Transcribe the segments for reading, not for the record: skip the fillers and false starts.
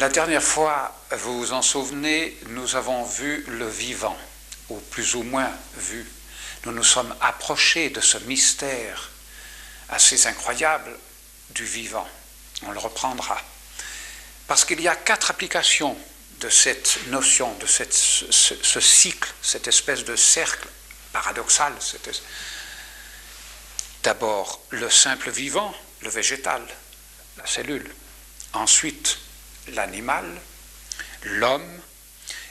La dernière fois, vous vous en souvenez, nous avons vu le vivant, ou plus ou moins vu. Nous nous sommes approchés de ce mystère assez incroyable du vivant. On le reprendra. Parce qu'il y a 4 applications de cette notion, de ce cycle, cette espèce de cercle paradoxal. D'abord, le simple vivant, le végétal, la cellule. Ensuite, l'animal, l'homme,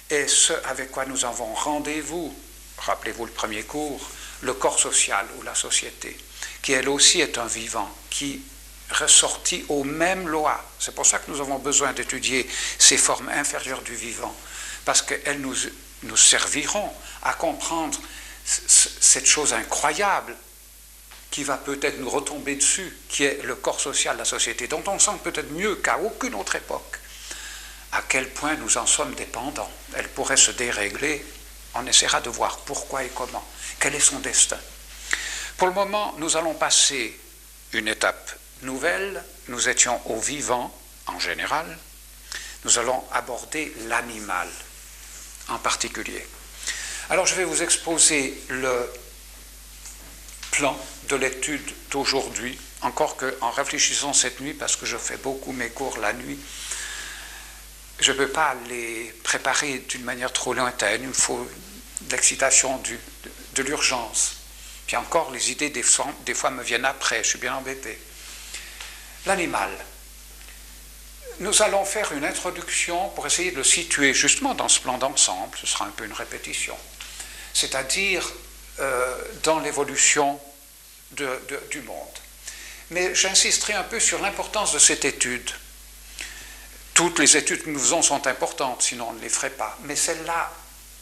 et ce avec quoi nous avons rendez-vous, rappelez-vous le premier cours, le corps social ou la société, qui elle aussi est un vivant, qui ressortit aux mêmes lois. C'est pour ça que nous avons besoin d'étudier ces formes inférieures du vivant, parce qu'elles nous serviront à comprendre cette chose incroyable qui va peut-être nous retomber dessus, qui est le corps social, la société, dont on sent peut-être mieux qu'à aucune autre époque à quel point nous en sommes dépendants. Elle pourrait se dérégler, on essaiera de voir pourquoi et comment, quel est son destin. Pour le moment, nous allons passer une étape nouvelle. Nous étions au vivant, en général. Nous allons aborder l'animal, en particulier. Alors, je vais vous exposer le plan de l'étude d'aujourd'hui, encore qu'en réfléchissant cette nuit, parce que je fais beaucoup mes cours la nuit, je ne peux pas les préparer d'une manière trop lointaine, il me faut de l'excitation, de l'urgence. Puis encore, les idées des fois me viennent après, je suis bien embêté. L'animal. Nous allons faire une introduction pour essayer de le situer justement dans ce plan d'ensemble, ce sera un peu une répétition, c'est-à-dire dans l'évolution du monde. Mais j'insisterai un peu sur l'importance de cette étude. Toutes les études que nous faisons sont importantes, sinon on ne les ferait pas. Mais celle-là,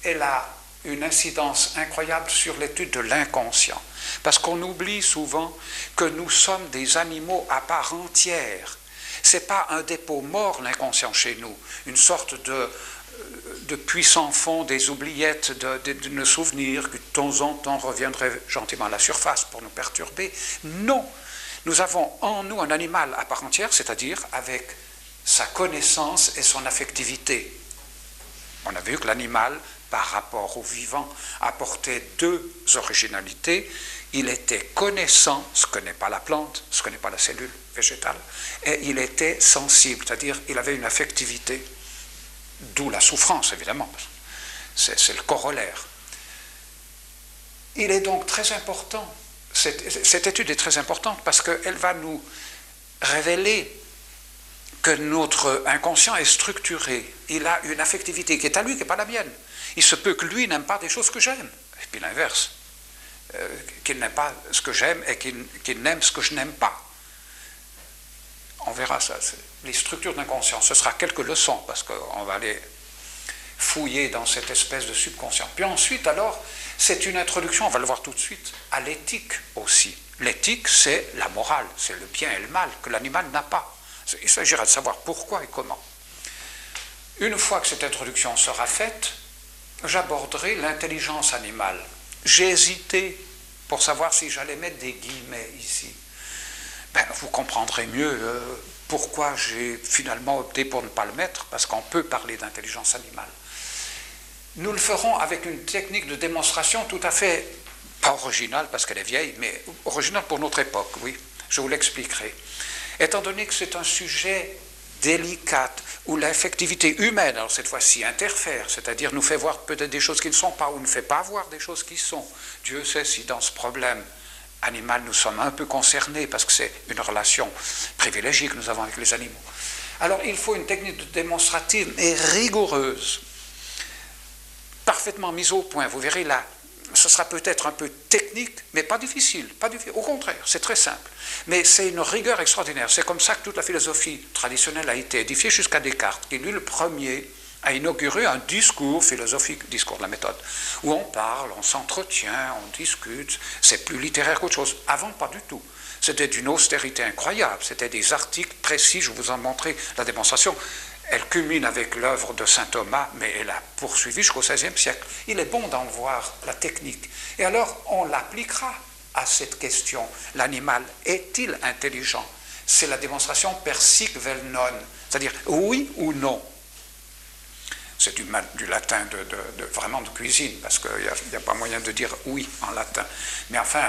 elle a une incidence incroyable sur l'étude de l'inconscient. Parce qu'on oublie souvent que nous sommes des animaux à part entière. Ce n'est pas un dépôt mort, l'inconscient, chez nous. Une sorte de puissant fond, des oubliettes de nos souvenirs qui de temps en temps reviendraient gentiment à la surface pour nous perturber. Non, nous avons en nous un animal à part entière, c'est-à-dire avec sa connaissance et son affectivité. On a vu que l'animal, par rapport au vivant, apportait 2 originalités. Il était connaissant, ce que n'est pas la plante, ce que n'est pas la cellule végétale, et il était sensible, c'est-à-dire il avait une affectivité, d'où la souffrance, évidemment. C'est le corollaire. Il est donc très important, cette étude est très importante parce qu'elle va nous révéler que notre inconscient est structuré. Il a une affectivité qui est à lui, qui n'est pas la mienne. Il se peut que lui n'aime pas des choses que j'aime, et puis l'inverse, qu'il n'aime pas ce que j'aime et qu'il n'aime ce que je n'aime pas. On verra ça, les structures d'inconscient. Ce sera quelques leçons, parce qu'on va aller fouiller dans cette espèce de subconscient. Puis ensuite, alors, c'est une introduction, on va le voir tout de suite, à l'éthique aussi. L'éthique, c'est la morale, c'est le bien et le mal que l'animal n'a pas. Il s'agira de savoir pourquoi et comment. Une fois que cette introduction sera faite, j'aborderai l'intelligence animale. J'ai hésité pour savoir si j'allais mettre des guillemets ici. Vous comprendrez mieux pourquoi j'ai finalement opté pour ne pas le mettre, parce qu'on peut parler d'intelligence animale. Nous le ferons avec une technique de démonstration tout à fait, pas originale parce qu'elle est vieille, mais originale pour notre époque, oui, je vous l'expliquerai. Étant donné que c'est un sujet délicat, où l'affectivité humaine, alors cette fois-ci, interfère, c'est-à-dire nous fait voir peut-être des choses qui ne sont pas, ou ne fait pas voir des choses qui sont. Dieu sait si dans ce problème animal, nous sommes un peu concernés, parce que c'est une relation privilégiée que nous avons avec les animaux. Alors il faut une technique démonstrative et rigoureuse, parfaitement mise au point. Vous verrez là, ce sera peut-être un peu technique, mais pas difficile, au contraire, c'est très simple. Mais c'est une rigueur extraordinaire. C'est comme ça que toute la philosophie traditionnelle a été édifiée jusqu'à Descartes, qui lui le premier a inauguré un discours philosophique, discours de la méthode, où on parle, on s'entretient, on discute, c'est plus littéraire qu'autre chose. Avant, pas du tout. C'était d'une austérité incroyable, c'était des articles précis, je vous en montrerai la démonstration. Elle culmine avec l'œuvre de saint Thomas, mais elle a poursuivi jusqu'au XVIe siècle. Il est bon d'en voir la technique. Et alors, on l'appliquera à cette question. L'animal est-il intelligent? c'est la démonstration per sic vel non, c'est-à-dire oui ou non. C'est du latin vraiment de cuisine, parce qu'il n'y a pas moyen de dire oui en latin. Mais enfin,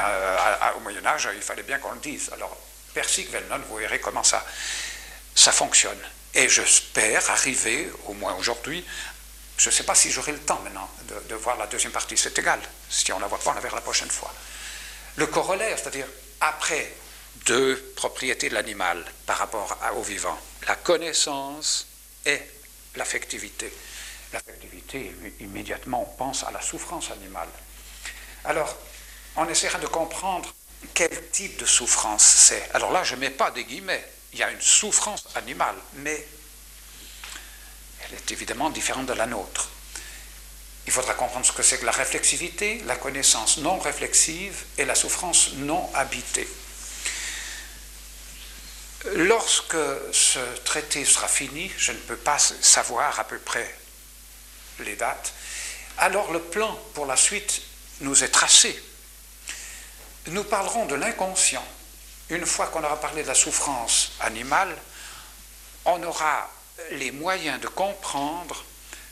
au Moyen-Âge, il fallait bien qu'on le dise. Alors, per sic vel non, vous verrez comment ça fonctionne. Et j'espère arriver, au moins aujourd'hui, je ne sais pas si j'aurai le temps maintenant de voir la deuxième partie, c'est égal. Si on ne la voit pas, on la verra la prochaine fois. Le corollaire, c'est-à-dire après deux propriétés de l'animal par rapport au vivant, la connaissance et l'affectivité. L'affectivité, immédiatement, on pense à la souffrance animale. Alors, on essaiera de comprendre quel type de souffrance c'est. Alors là, je ne mets pas des guillemets. Il y a une souffrance animale, mais elle est évidemment différente de la nôtre. Il faudra comprendre ce que c'est que la réflexivité, la connaissance non réflexive et la souffrance non habitée. Lorsque ce traité sera fini, je ne peux pas savoir à peu près les dates, alors le plan pour la suite nous est tracé. Nous parlerons de l'inconscient. Une fois qu'on aura parlé de la souffrance animale, on aura les moyens de comprendre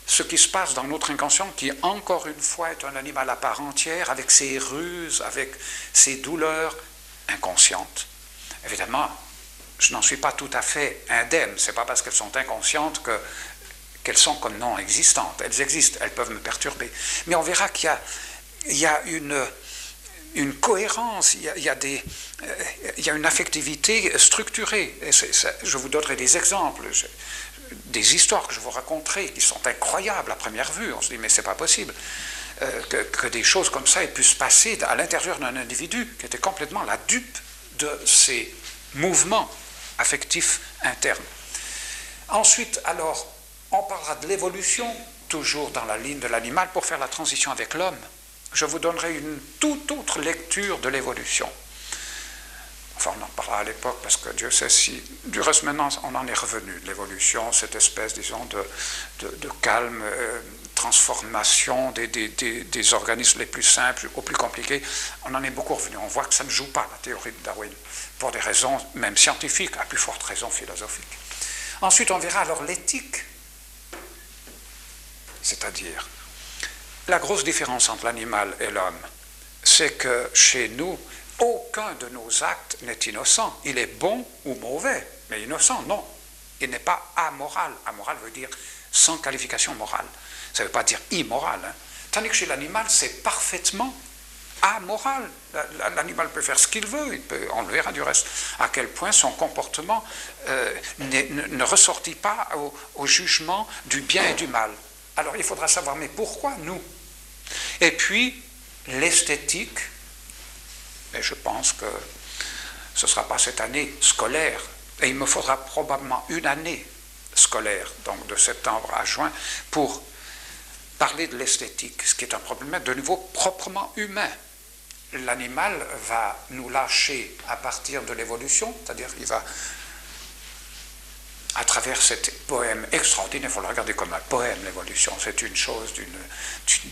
ce qui se passe dans notre inconscient, qui encore une fois est un animal à part entière, avec ses ruses, avec ses douleurs inconscientes. Évidemment, je n'en suis pas tout à fait indemne. Ce n'est pas parce qu'elles sont inconscientes qu'elles sont comme non existantes. Elles existent, elles peuvent me perturber. Mais on verra qu'il y a une cohérence, il y a une affectivité structurée. Et je vous donnerai des exemples, des histoires que je vous raconterai qui sont incroyables à première vue. On se dit, mais c'est pas possible que des choses comme ça aient pu se passer à l'intérieur d'un individu qui était complètement la dupe de ces mouvements affectifs internes. Ensuite, alors, on parlera de l'évolution, toujours dans la ligne de l'animal, pour faire la transition avec l'homme. Je vous donnerai une toute autre lecture de l'évolution. Enfin, on en parlera à l'époque, parce que Dieu sait si... Du reste, maintenant, on en est revenu de l'évolution, cette espèce, disons, de calme, transformation des organismes les plus simples aux plus compliqués. On en est beaucoup revenu. On voit que ça ne joue pas, la théorie de Darwin, pour des raisons même scientifiques, à plus forte raison philosophiques. Ensuite, on verra alors l'éthique, c'est-à-dire la grosse différence entre l'animal et l'homme, c'est que chez nous, aucun de nos actes n'est innocent. Il est bon ou mauvais, mais innocent, non. Il n'est pas amoral. Amoral veut dire sans qualification morale. Ça ne veut pas dire immoral. Hein. Tandis que chez l'animal, c'est parfaitement amoral. L'animal peut faire ce qu'il veut, on le verra du reste, à quel point son comportement ne ressortit pas au jugement du bien et du mal. Alors il faudra savoir, mais pourquoi nous? Et puis, l'esthétique, et je pense que ce ne sera pas cette année scolaire, et il me faudra probablement une année scolaire, donc de septembre à juin, pour parler de l'esthétique, ce qui est un problème de nouveau proprement humain. L'animal va nous lâcher à partir de l'évolution, c'est-à-dire il va, à travers cet poème extraordinaire, il faut le regarder comme un poème, l'évolution, c'est une chose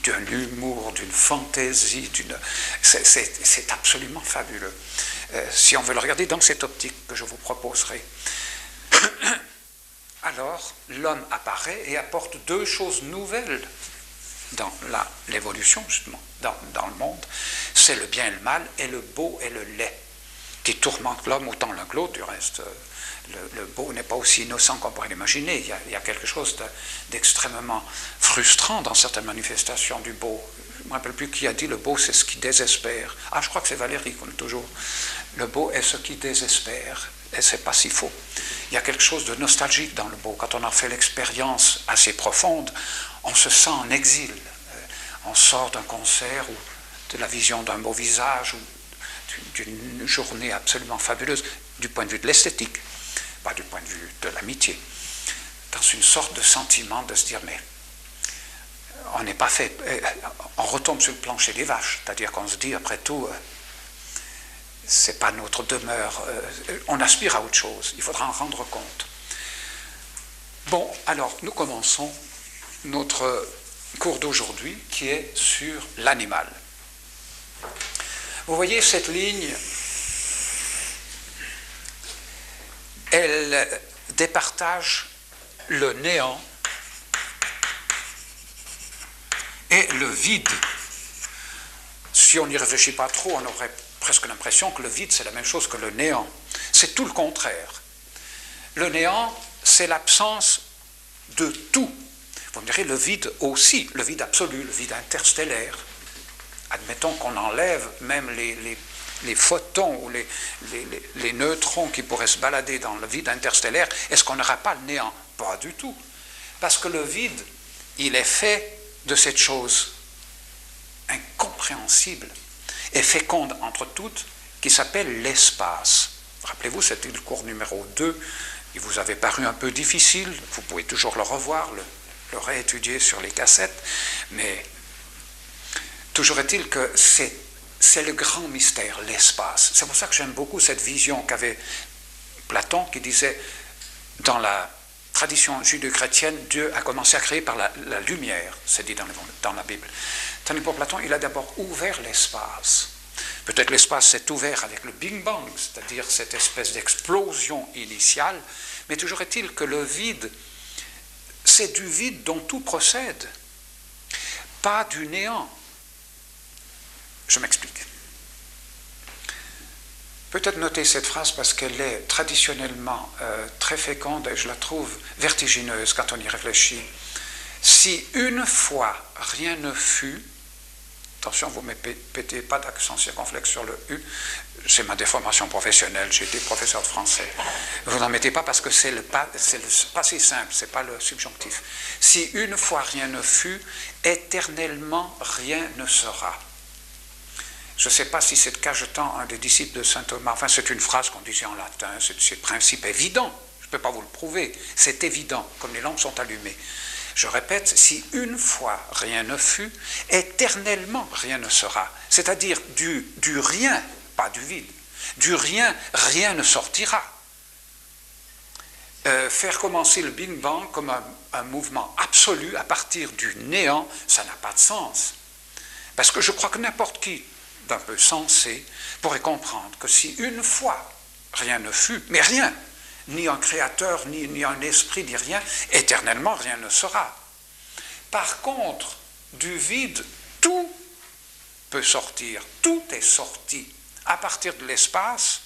d'un humour, d'une fantaisie, c'est absolument fabuleux. Si on veut le regarder dans cette optique que je vous proposerai, alors l'homme apparaît et apporte deux choses nouvelles dans l'évolution, justement, dans le monde. C'est le bien et le mal, et le beau et le laid, qui tourmentent l'homme autant l'un que l'autre, du reste. Le beau n'est pas aussi innocent qu'on pourrait l'imaginer. Il y a quelque chose d'extrêmement frustrant dans certaines manifestations du beau. Je ne me rappelle plus qui a dit le beau, c'est ce qui désespère. Ah, je crois que c'est Valérie qu'on est toujours. Le beau est ce qui désespère, et c'est pas si faux. Il y a quelque chose de nostalgique dans le beau. Quand on en fait l'expérience assez profonde, on se sent en exil. On sort d'un concert ou de la vision d'un beau visage ou d'une journée absolument fabuleuse du point de vue de l'esthétique, pas du point de vue de l'amitié, dans une sorte de sentiment de se dire mais on n'est pas fait, on retombe sur le plancher des vaches, c'est-à-dire qu'on se dit après tout c'est pas notre demeure, on aspire à autre chose, il faudra en rendre compte. Bon, alors nous commençons notre cours d'aujourd'hui qui est sur l'animal. Vous voyez cette ligne elle départage le néant et le vide. Si on n'y réfléchit pas trop, on aurait presque l'impression que le vide, c'est la même chose que le néant. C'est tout le contraire. Le néant, c'est l'absence de tout. Vous me direz, le vide aussi, le vide absolu, le vide interstellaire. Admettons qu'on enlève même les photons ou les neutrons qui pourraient se balader dans le vide interstellaire, est-ce qu'on n'aura pas le néant? Pas du tout. Parce que le vide, il est fait de cette chose incompréhensible et féconde entre toutes qui s'appelle l'espace. Rappelez-vous, c'était le cours numéro 2, il vous avait paru un peu difficile, vous pouvez toujours le revoir, le réétudier sur les cassettes, mais toujours est-il que c'est le grand mystère, l'espace. C'est pour ça que j'aime beaucoup cette vision qu'avait Platon qui disait, dans la tradition judéo-chrétienne, Dieu a commencé à créer par la lumière, c'est dit dans la Bible. Tandis que pour Platon, il a d'abord ouvert l'espace. Peut-être l'espace s'est ouvert avec le Big Bang, c'est-à-dire cette espèce d'explosion initiale, mais toujours est-il que le vide, c'est du vide dont tout procède, pas du néant. Je m'explique. Peut-être noter cette phrase parce qu'elle est traditionnellement très féconde et je la trouve vertigineuse quand on y réfléchit. Si une fois rien ne fut, attention, vous ne me pétez pas d'accent circonflexe sur le U, c'est ma déformation professionnelle, j'ai été professeur de français. Vous n'en mettez pas parce que c'est le passé simple, ce n'est pas le subjonctif. Si une fois rien ne fut, éternellement rien ne sera. Je ne sais pas si c'est cachetant un des disciples de saint Thomas, enfin c'est une phrase qu'on disait en latin, c'est le principe évident, je ne peux pas vous le prouver, c'est évident, comme les lampes sont allumées. Je répète, si une fois rien ne fut, éternellement rien ne sera. C'est-à-dire du rien, pas du vide, du rien, rien ne sortira. Faire commencer le Big Bang comme un mouvement absolu à partir du néant, ça n'a pas de sens. Parce que je crois que n'importe qui, d'un peu sensé, pourrait comprendre que si une fois rien ne fut, mais rien, ni un créateur, ni un esprit, ni rien, éternellement rien ne sera. Par contre, du vide, tout peut sortir, tout est sorti à partir de l'espace,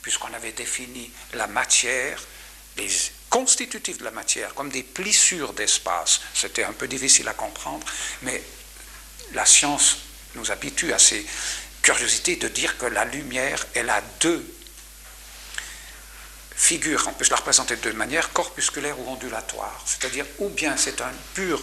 puisqu'on avait défini la matière, les constitutifs de la matière, comme des plissures d'espace. C'était un peu difficile à comprendre, mais la science nous habitue à ces curiosités de dire que la lumière, elle a deux figure, on peut se la représenter de deux manières, corpusculaire ou ondulatoire. C'est-à-dire, ou bien c'est un pur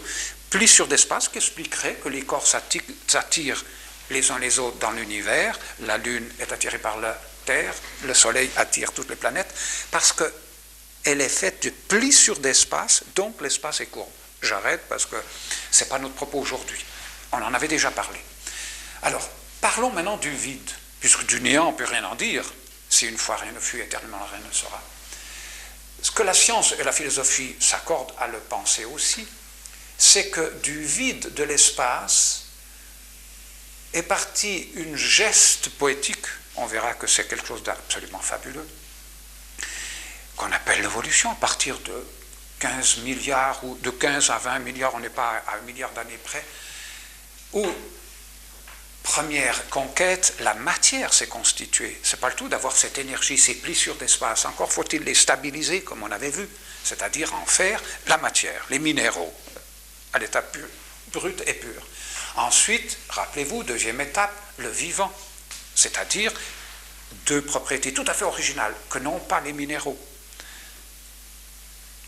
plissure d'espace qui expliquerait que les corps s'attirent les uns les autres dans l'univers, la Lune est attirée par la Terre, le Soleil attire toutes les planètes, parce qu'elle est faite de plissure d'espace, donc l'espace est courbe. J'arrête parce que ce n'est pas notre propos aujourd'hui. On en avait déjà parlé. Alors, parlons maintenant du vide, puisque du néant on ne peut rien en dire. Si une fois rien ne fut, éternellement rien ne sera. Ce que la science et la philosophie s'accordent à le penser aussi, c'est que du vide de l'espace est partie une geste poétique, on verra que c'est quelque chose d'absolument fabuleux, qu'on appelle l'évolution à partir de 15 milliards ou de 15 à 20 milliards, on n'est pas à 1 milliard d'années près, où première conquête, la matière s'est constituée. Ce n'est pas le tout d'avoir cette énergie, ces plissures d'espace. Encore faut-il les stabiliser, comme on avait vu, c'est-à-dire en faire la matière, les minéraux, à l'état brut et pur. Ensuite, rappelez-vous, deuxième étape, le vivant, c'est-à-dire deux propriétés tout à fait originales, que n'ont pas les minéraux.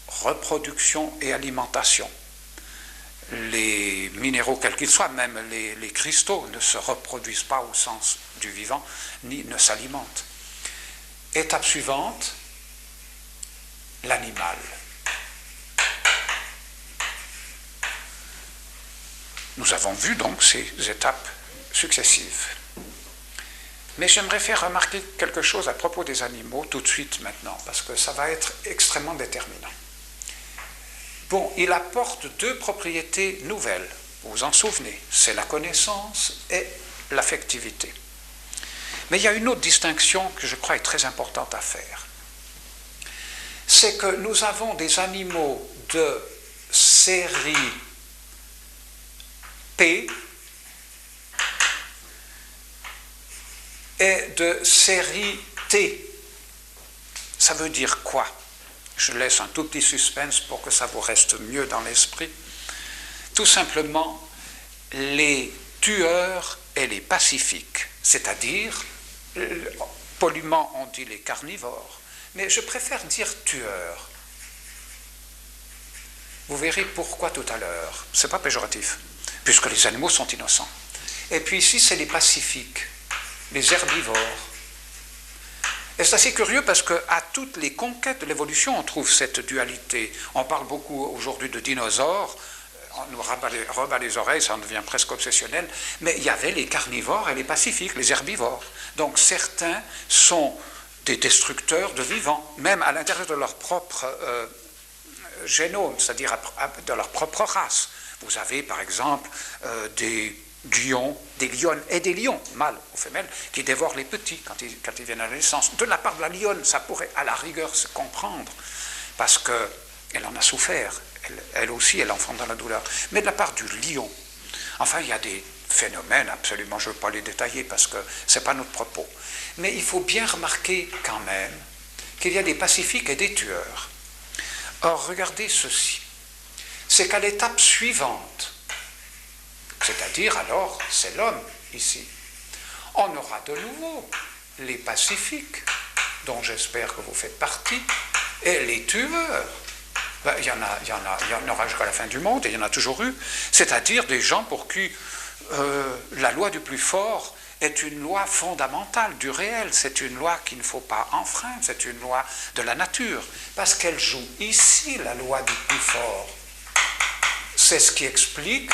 Reproduction et alimentation. Les minéraux, quels qu'ils soient, même les cristaux, ne se reproduisent pas au sens du vivant, ni ne s'alimentent. Étape suivante, l'animal. Nous avons vu donc ces étapes successives. Mais j'aimerais faire remarquer quelque chose à propos des animaux tout de suite maintenant, parce que ça va être extrêmement déterminant. Bon, il apporte deux propriétés nouvelles, vous vous en souvenez, c'est la connaissance et l'affectivité. Mais il y a une autre distinction que je crois est très importante à faire. c'est que nous avons des animaux de série P et de série T. Ça veut dire quoi? Je laisse un tout petit suspense pour que ça vous reste mieux dans l'esprit. Tout simplement, les tueurs et les pacifiques, c'est-à-dire, poliment on dit les carnivores, mais je préfère dire tueurs. Vous verrez pourquoi tout à l'heure. Ce n'est pas péjoratif, puisque les animaux sont innocents. Et puis ici, c'est les pacifiques, les herbivores. Et c'est assez curieux parce qu'à toutes les conquêtes de l'évolution, on trouve cette dualité. On parle beaucoup aujourd'hui de dinosaures, on nous rebat les oreilles, ça en devient presque obsessionnel, mais il y avait les carnivores et les pacifiques, les herbivores. Donc certains sont des destructeurs de vivants, même à l'intérieur de leur propre génome, c'est-à-dire de leur propre race. Vous avez par exemple des lionnes et des lions, mâles ou femelles, qui dévorent les petits quand ils viennent à la naissance. De la part de la lionne, ça pourrait à la rigueur se comprendre, parce qu'elle en a souffert, elle aussi, elle enfante dans la douleur. Mais de la part du lion, enfin, il y a des phénomènes, absolument, je ne veux pas les détailler parce que ce n'est pas notre propos. Mais il faut bien remarquer quand même qu'il y a des pacifiques et des tueurs. Or, regardez ceci, c'est qu'à l'étape suivante, c'est-à-dire alors, c'est l'homme ici, on aura de nouveau les pacifiques, dont j'espère que vous faites partie, et les tueurs. Ben, il y en aura jusqu'à la fin du monde, et il y en a toujours eu, c'est-à-dire des gens pour qui la loi du plus fort est une loi fondamentale du réel, c'est une loi qu'il ne faut pas enfreindre, c'est une loi de la nature, parce qu'elle joue ici la loi du plus fort. C'est ce qui explique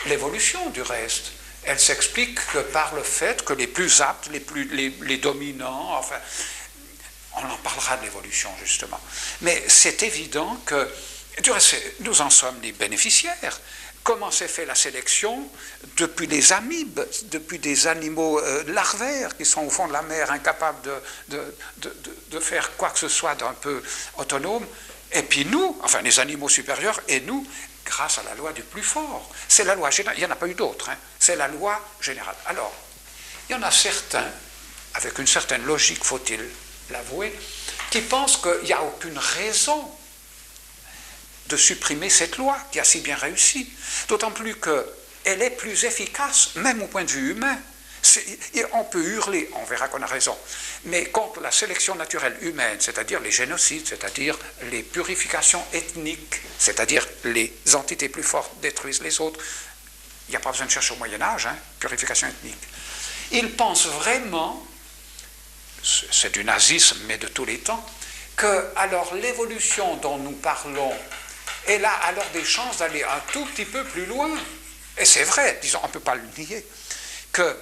l'évolution du reste. Elle s'explique que par le fait que les plus aptes, les dominants, enfin, on en parlera de l'évolution justement. Mais c'est évident que, du reste, nous en sommes les bénéficiaires. Comment s'est fait la sélection depuis des amibes, depuis des animaux larvaires qui sont au fond de la mer, incapables de faire quoi que ce soit d'un peu autonome, et puis nous, enfin les animaux supérieurs, et nous, grâce à la loi du plus fort. C'est la loi générale, il n'y en a pas eu d'autre, hein. C'est la loi générale. Alors, il y en a certains, avec une certaine logique, faut-il l'avouer, qui pensent qu'il n'y a aucune raison de supprimer cette loi qui a si bien réussi, d'autant plus qu'elle est plus efficace, même au point de vue humain. On peut hurler, on verra qu'on a raison, mais contre la sélection naturelle humaine, c'est-à-dire les génocides, c'est-à-dire les purifications ethniques, c'est-à-dire les entités plus fortes détruisent les autres, il n'y a pas besoin de chercher au Moyen-Âge, hein, purification ethnique. Ils pensent vraiment, c'est du nazisme, mais de tous les temps, que alors l'évolution dont nous parlons, elle a alors des chances d'aller un tout petit peu plus loin. Et c'est vrai, disons, on ne peut pas le nier, que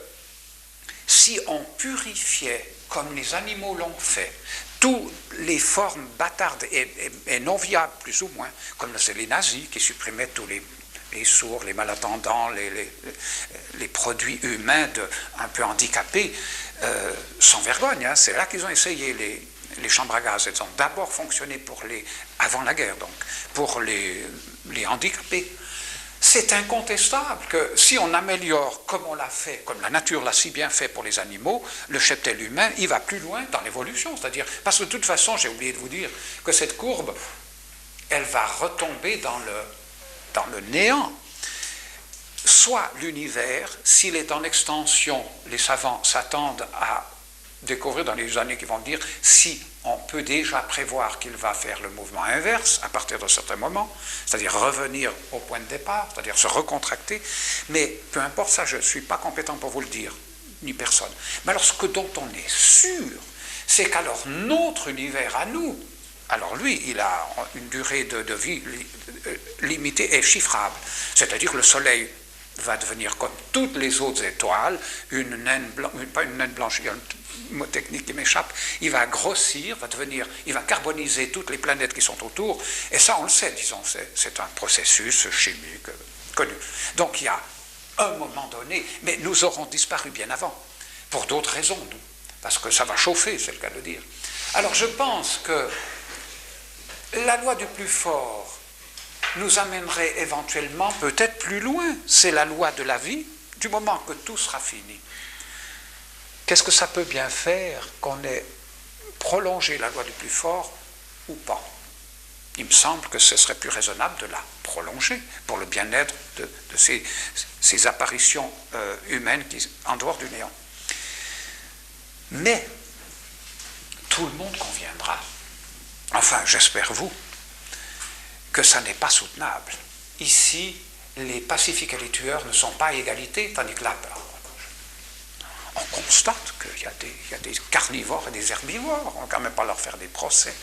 si on purifiait, comme les animaux l'ont fait, toutes les formes bâtardes et non viables, plus ou moins, comme c'est les nazis qui supprimaient tous les sourds, les malentendants, les produits humains un peu handicapés, sans vergogne, hein, c'est là qu'ils ont essayé les chambres à gaz. Elles ont d'abord fonctionné avant la guerre, donc, pour les handicapés. C'est incontestable que si on améliore comme on l'a fait, comme la nature l'a si bien fait pour les animaux, le cheptel humain, il va plus loin dans l'évolution. C'est-à-dire, parce que de toute façon, j'ai oublié de vous dire que cette courbe, elle va retomber dans le néant. Soit l'univers, s'il est en extension, les savants s'attendent à découvrir dans les années qui vont dire si on peut déjà prévoir qu'il va faire le mouvement inverse à partir d'un certain moment, c'est-à-dire revenir au point de départ, c'est-à-dire se recontracter, mais peu importe ça, je ne suis pas compétent pour vous le dire, ni personne. Mais alors ce dont on est sûr, c'est qu'alors notre univers à nous, alors lui, il a une durée de vie limitée et chiffrable, c'est-à-dire que le Soleil va devenir comme toutes les autres étoiles, une naine blanche, pas une naine blanche, il y a un mot technique qui m'échappe, il va grossir, il va carboniser toutes les planètes qui sont autour, et ça on le sait, disons, c'est un processus chimique connu. Donc il y a un moment donné, mais nous aurons disparu bien avant, pour d'autres raisons, nous, parce que ça va chauffer, c'est le cas de dire. Alors je pense que La loi du plus fort nous amènerait éventuellement peut-être plus loin. C'est la loi de la vie, du moment que tout sera fini. Qu'est-ce que ça peut bien faire qu'on ait prolongé la loi du plus fort ou pas? Il me semble que ce serait plus raisonnable de la prolonger pour le bien-être de ces apparitions humaines en dehors du néant. Mais tout le monde conviendra, enfin j'espère vous, que ça n'est pas soutenable. Ici, les pacifiques et les tueurs ne sont pas à égalité, tandis que là, on constate qu'il y a des carnivores et des herbivores, on ne va quand même pas leur faire des procès.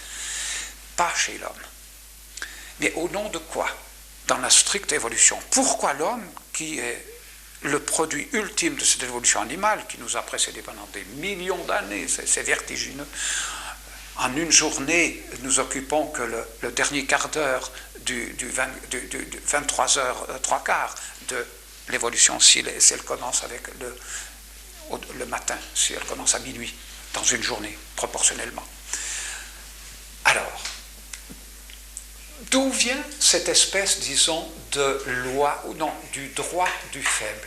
Pas chez l'homme. Mais au nom de quoi? Dans la stricte évolution. Pourquoi l'homme, qui est le produit ultime de cette évolution animale, qui nous a précédés pendant des millions d'années, c'est vertigineux, en une journée, nous occupons que le dernier quart d'heure du 23h, 3/4 de l'évolution, si elle commence avec le matin, si elle commence à minuit, dans une journée, proportionnellement. Alors, d'où vient cette espèce, disons, de loi, ou non, du droit du faible?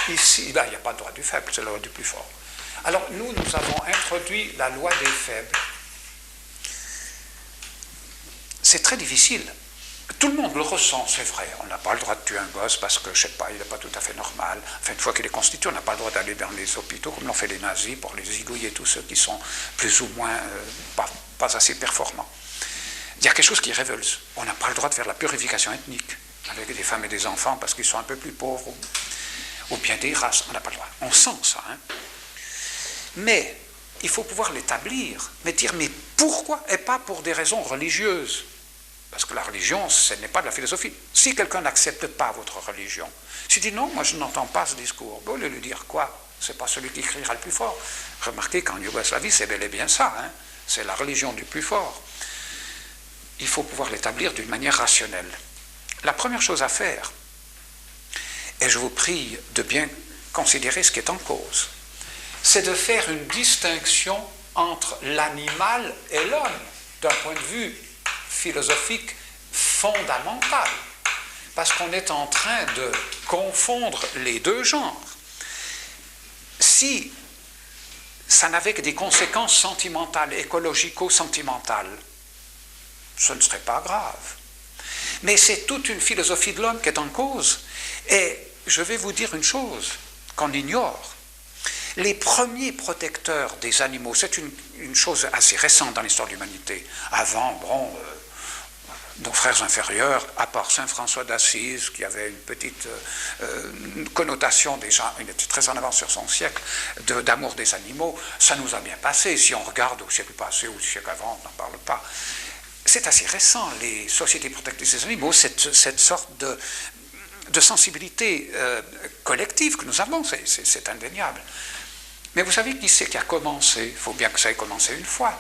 Ici, il n'y a pas de droit du faible, c'est la loi du plus fort. Alors, nous avons introduit la loi des faibles. C'est très difficile. Tout le monde le ressent, c'est vrai. On n'a pas le droit de tuer un gosse parce que, je ne sais pas, il n'est pas tout à fait normal. Enfin, une fois qu'il est constitué, on n'a pas le droit d'aller dans les hôpitaux, comme l'ont fait les nazis, pour les zigouiller tous ceux qui sont plus ou moins pas assez performants. Il y a quelque chose qui révulse. On n'a pas le droit de faire la purification ethnique avec des femmes et des enfants parce qu'ils sont un peu plus pauvres, ou bien des races. On n'a pas le droit. On sent ça, hein. Mais il faut pouvoir l'établir, mais dire, mais pourquoi? Et pas pour des raisons religieuses. Parce que la religion, ce n'est pas de la philosophie. Si quelqu'un n'accepte pas votre religion, s'il dit non, moi je n'entends pas ce discours, vous allez lui dire quoi? C'est pas celui qui criera le plus fort. Remarquez qu'en Yougoslavie, c'est bel et bien ça, hein? C'est la religion du plus fort. Il faut pouvoir l'établir d'une manière rationnelle. La première chose à faire, et je vous prie de bien considérer ce qui est en cause, c'est de faire une distinction entre l'animal et l'homme, d'un point de vue philosophique fondamental, parce qu'on est en train de confondre les deux genres. Si ça n'avait que des conséquences sentimentales, écologico-sentimentales, ce ne serait pas grave. Mais c'est toute une philosophie de l'homme qui est en cause. Et je vais vous dire une chose qu'on ignore. Les premiers protecteurs des animaux, c'est une chose assez récente dans l'histoire de l'humanité. Avant, nos frères inférieurs, à part Saint François d'Assise, qui avait une petite connotation déjà, il était très en avance sur son siècle, d'amour des animaux, ça nous a bien passé. Si on regarde au siècle passé ou au siècle avant, on n'en parle pas. C'est assez récent, les sociétés protectrices des animaux, cette sorte de sensibilité collective que nous avons, c'est indéniable. Mais vous savez qui c'est qui a commencé? Il faut bien que ça ait commencé une fois.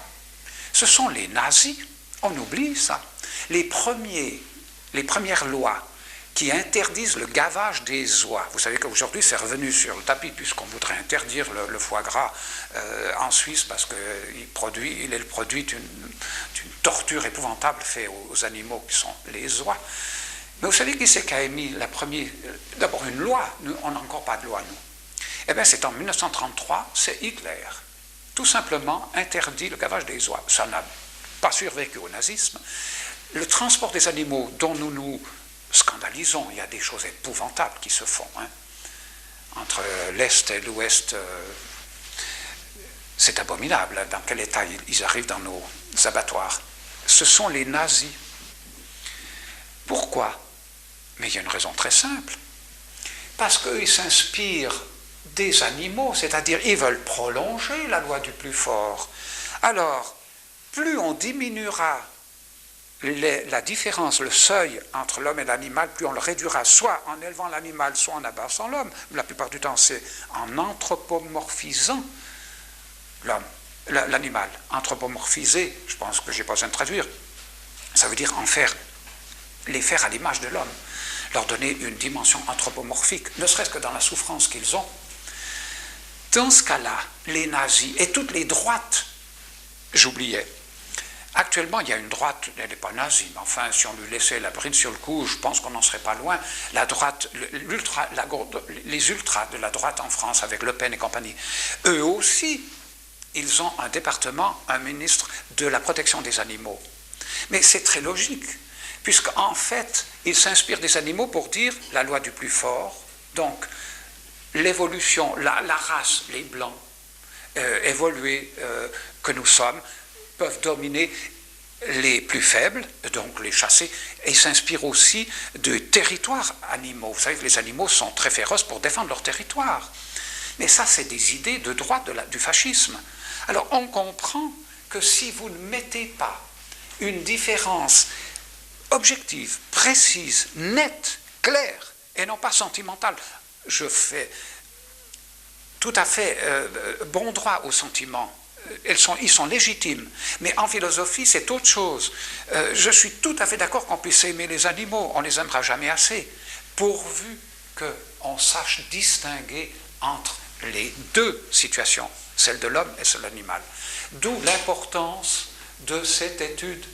Ce sont les nazis. On oublie ça. Les premières lois qui interdisent le gavage des oies. Vous savez qu'aujourd'hui, c'est revenu sur le tapis, puisqu'on voudrait interdire le foie gras en Suisse, parce qu'il est le produit d'une torture épouvantable faite aux animaux qui sont les oies. Mais vous savez qui c'est qui a émis la première... D'abord, une loi. On n'a encore pas de loi, nous. Eh bien, c'est en 1933, c'est Hitler. Tout simplement interdit le gavage des oies. Ça n'a pas survécu au nazisme. Le transport des animaux dont nous nous scandalisons, il y a des choses épouvantables qui se font, hein. Entre l'Est et l'Ouest, c'est abominable, dans quel état ils arrivent dans nos abattoirs. Ce sont les nazis. Pourquoi? Mais il y a une raison très simple. Parce qu'eux, ils s'inspirent des animaux, c'est-à-dire ils veulent prolonger la loi du plus fort. Alors, plus on diminuera la différence, le seuil entre l'homme et l'animal, plus on le réduira, soit en élevant l'animal, soit en abaissant l'homme. La plupart du temps, c'est en anthropomorphisant l'animal. Anthropomorphiser, je pense que je n'ai pas besoin de traduire, ça veut dire les faire à l'image de l'homme, leur donner une dimension anthropomorphique, ne serait-ce que dans la souffrance qu'ils ont. Dans ce cas-là, les nazis et toutes les droites, j'oubliais, Actuellement, il y a une droite, elle n'est pas nazie, mais enfin, si on lui laissait la bride sur le cou, je pense qu'on n'en serait pas loin. La droite, les ultras de la droite en France, avec Le Pen et compagnie, eux aussi, ils ont un département, un ministre de la protection des animaux. Mais c'est très logique, puisqu'en fait, ils s'inspirent des animaux pour dire la loi du plus fort, donc l'évolution, la race, les blancs, évolués que nous sommes, peuvent dominer les plus faibles, donc les chasser, et s'inspirent aussi de territoires animaux. Vous savez que les animaux sont très féroces pour défendre leur territoire. Mais ça, c'est des idées de droite du fascisme. Alors, on comprend que si vous ne mettez pas une différence objective, précise, nette, claire, et non pas sentimentale, je fais tout à fait bon droit aux sentiments. Ils sont légitimes, mais en philosophie, c'est autre chose. Je suis tout à fait d'accord qu'on puisse aimer les animaux, on ne les aimera jamais assez, pourvu qu'on sache distinguer entre les deux situations, celle de l'homme et celle de l'animal. D'où l'importance de cette étude,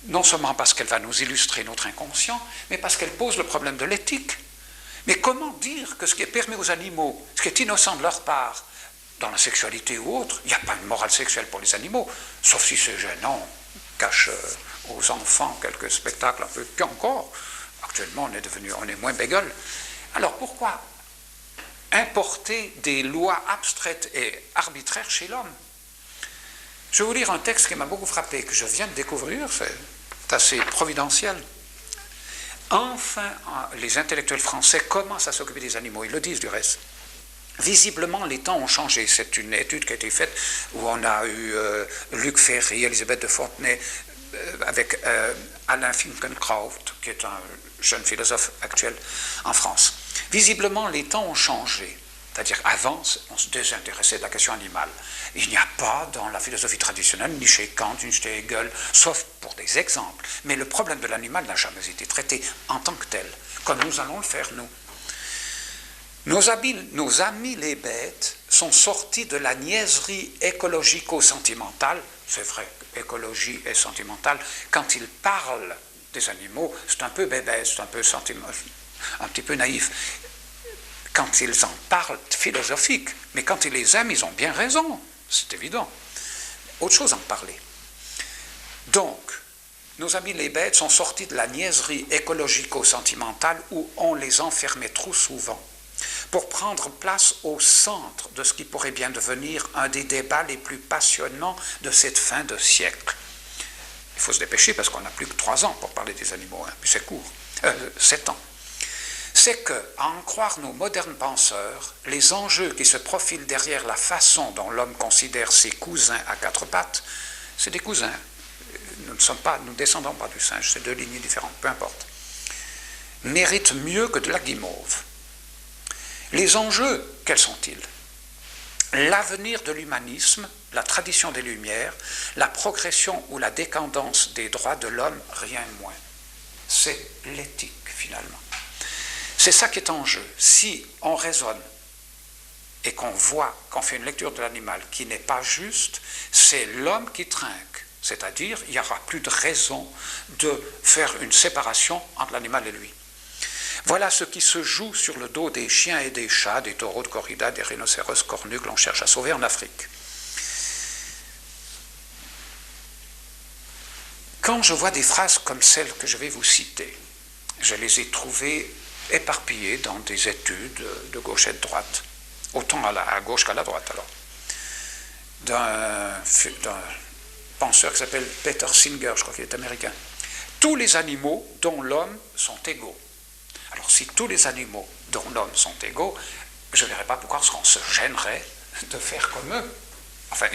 non seulement parce qu'elle va nous illustrer notre inconscient, mais parce qu'elle pose le problème de l'éthique. Mais comment dire que ce qui est permis aux animaux, ce qui est innocent de leur part, dans la sexualité ou autre, il n'y a pas une morale sexuelle pour les animaux, sauf si c'est gênant, on cache aux enfants quelques spectacles un peu, puis encore, actuellement on est moins bégueule. Alors pourquoi importer des lois abstraites et arbitraires chez l'homme? Je vais vous lire un texte qui m'a beaucoup frappé, que je viens de découvrir, c'est assez providentiel. Enfin, les intellectuels français commencent à s'occuper des animaux, ils le disent du reste. Visiblement, les temps ont changé. C'est une étude qui a été faite où on a eu Luc Ferry, Elisabeth de Fontenay, avec Alain Finkielkraut, qui est un jeune philosophe actuel en France. Visiblement, les temps ont changé. C'est-à-dire, avant, on se désintéressait de la question animale. Il n'y a pas dans la philosophie traditionnelle, ni chez Kant, ni chez Hegel, sauf pour des exemples. Mais le problème de l'animal n'a jamais été traité en tant que tel, comme nous allons le faire, nous. Nos amis les bêtes sont sortis de la niaiserie écologico-sentimentale. C'est vrai, écologie et sentimentale. Quand ils parlent des animaux, c'est un peu bébête, c'est un petit peu naïf. Quand ils en parlent, philosophique. Mais quand ils les aiment, ils ont bien raison. C'est évident. Autre chose en parler. Donc, nos amis les bêtes sont sortis de la niaiserie écologico-sentimentale où on les enfermait trop souvent, pour prendre place au centre de ce qui pourrait bien devenir un des débats les plus passionnants de cette fin de siècle. Il faut se dépêcher parce qu'on n'a plus que 3 ans pour parler des animaux, hein, puis c'est court, 7 ans. C'est que, à en croire nos modernes penseurs, les enjeux qui se profilent derrière la façon dont l'homme considère ses cousins à 4 pattes, c'est des cousins. Nous ne descendons pas du singe, c'est 2 lignées différentes, peu importe, méritent mieux que de la guimauve. Les enjeux, quels sont-ils? L'avenir de l'humanisme, la tradition des Lumières, la progression ou la décadence des droits de l'homme, rien de moins. C'est l'éthique, finalement. C'est ça qui est en jeu. Si on raisonne et qu'on voit, qu'on fait une lecture de l'animal qui n'est pas juste, c'est l'homme qui trinque. C'est-à-dire, il n'y aura plus de raison de faire une séparation entre l'animal et lui. Voilà ce qui se joue sur le dos des chiens et des chats, des taureaux de corrida, des rhinocéros cornus que l'on cherche à sauver en Afrique. Quand je vois des phrases comme celles que je vais vous citer, je les ai trouvées éparpillées dans des études de gauche et de droite, autant à gauche qu'à la droite alors, d'un penseur qui s'appelle Peter Singer, je crois qu'il est américain. Tous les animaux dont l'homme sont égaux. Alors si tous les animaux dont l'homme sont égaux, je ne verrais pas pourquoi on se gênerait de faire comme eux. Enfin,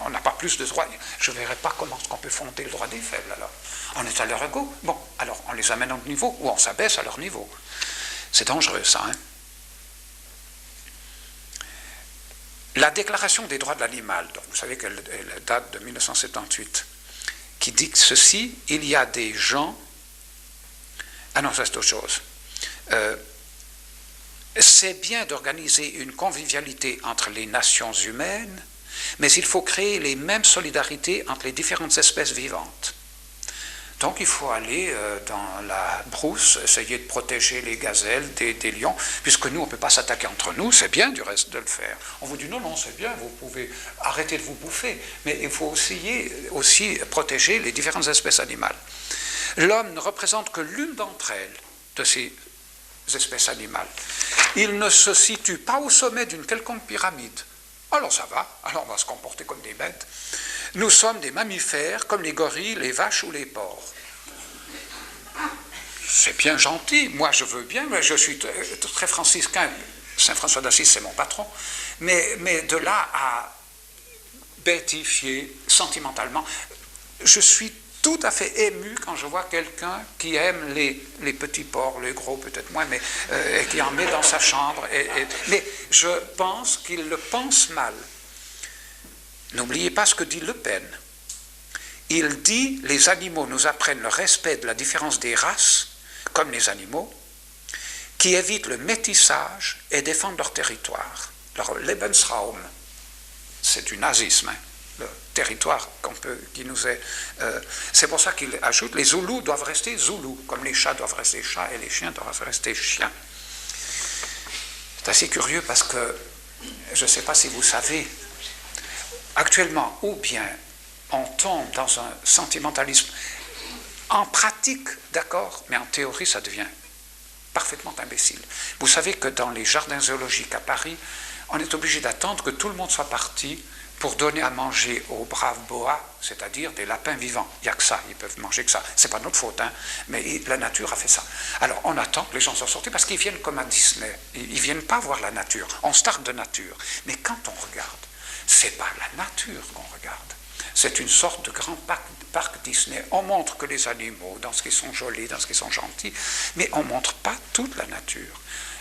on n'a pas plus de droits. Je ne verrais pas comment on peut fonder le droit des faibles alors. On est à leur égaux. Bon, alors on les amène à notre niveau ou on s'abaisse à leur niveau. C'est dangereux ça, hein. La Déclaration des droits de l'animal, donc vous savez qu'elle date de 1978, qui dit ceci: il y a des gens... Ah non, ça c'est autre chose. C'est bien d'organiser une convivialité entre les nations humaines, mais il faut créer les mêmes solidarités entre les différentes espèces vivantes. Donc il faut aller dans la brousse, essayer de protéger les gazelles des lions, puisque nous, on ne peut pas s'attaquer entre nous, c'est bien du reste de le faire. On vous dit non, non, c'est bien, vous pouvez arrêter de vous bouffer, mais il faut aussi protéger les différentes espèces animales. L'homme ne représente que l'une d'entre elles, de ces espèces animales. Il ne se situe pas au sommet d'une quelconque pyramide. Alors ça va, alors on va se comporter comme des bêtes. Nous sommes des mammifères comme les gorilles, les vaches ou les porcs. C'est bien gentil, moi je veux bien, je suis très franciscain, Saint François d'Assise c'est mon patron, mais de là à bêtifier sentimentalement, je suis tout à fait ému quand je vois quelqu'un qui aime les petits porcs, les gros peut-être moins, mais et qui en met dans sa chambre. Mais je pense qu'il le pense mal. N'oubliez pas ce que dit Le Pen. Il dit « Les animaux nous apprennent le respect de la différence des races, comme les animaux, qui évitent le métissage et défendent leur territoire. » Leur Lebensraum, c'est du nazisme, hein, le territoire qui nous est... c'est pour ça qu'il ajoute « Les Zoulous doivent rester Zoulous, comme les chats doivent rester chats et les chiens doivent rester chiens. » C'est assez curieux parce que, je ne sais pas si vous savez, actuellement, ou bien on tombe dans un sentimentalisme, en pratique, d'accord, mais en théorie, ça devient parfaitement imbécile. Vous savez que dans les jardins zoologiques à Paris, on est obligé d'attendre que tout le monde soit parti pour donner à manger aux braves boas, c'est-à-dire des lapins vivants. Il n'y a que ça, ils peuvent manger que ça. Ce n'est pas notre faute, hein, mais la nature a fait ça. Alors on attend que les gens soient sortis parce qu'ils viennent comme à Disney. Ils ne viennent pas voir la nature. On se targue de nature. Mais quand on regarde, ce n'est pas la nature qu'on regarde. C'est une sorte de grand parc Disney. On montre que les animaux, dans ce qu'ils sont jolis, dans ce qu'ils sont gentils, mais on ne montre pas toute la nature.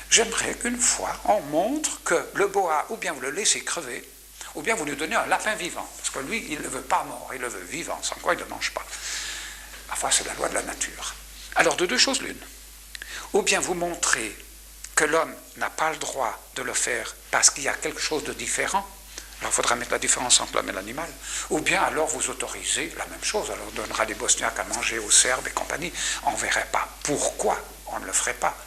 J'aimerais qu'une fois, on montre que le boa, ou bien vous le laissez crever, ou bien vous lui donnez un lapin vivant, parce que lui, il ne le veut pas mort, il le veut vivant, sans quoi il ne le mange pas. Parfois, c'est la loi de la nature. Alors, de deux choses l'une. Ou bien vous montrez que l'homme n'a pas le droit de le faire parce qu'il y a quelque chose de différent, alors il faudra mettre la différence entre l'homme et l'animal, ou bien alors vous autorisez la même chose, alors on donnera des Bosniaques à manger aux Serbes et compagnie, on ne verrait pas pourquoi on ne le ferait pas,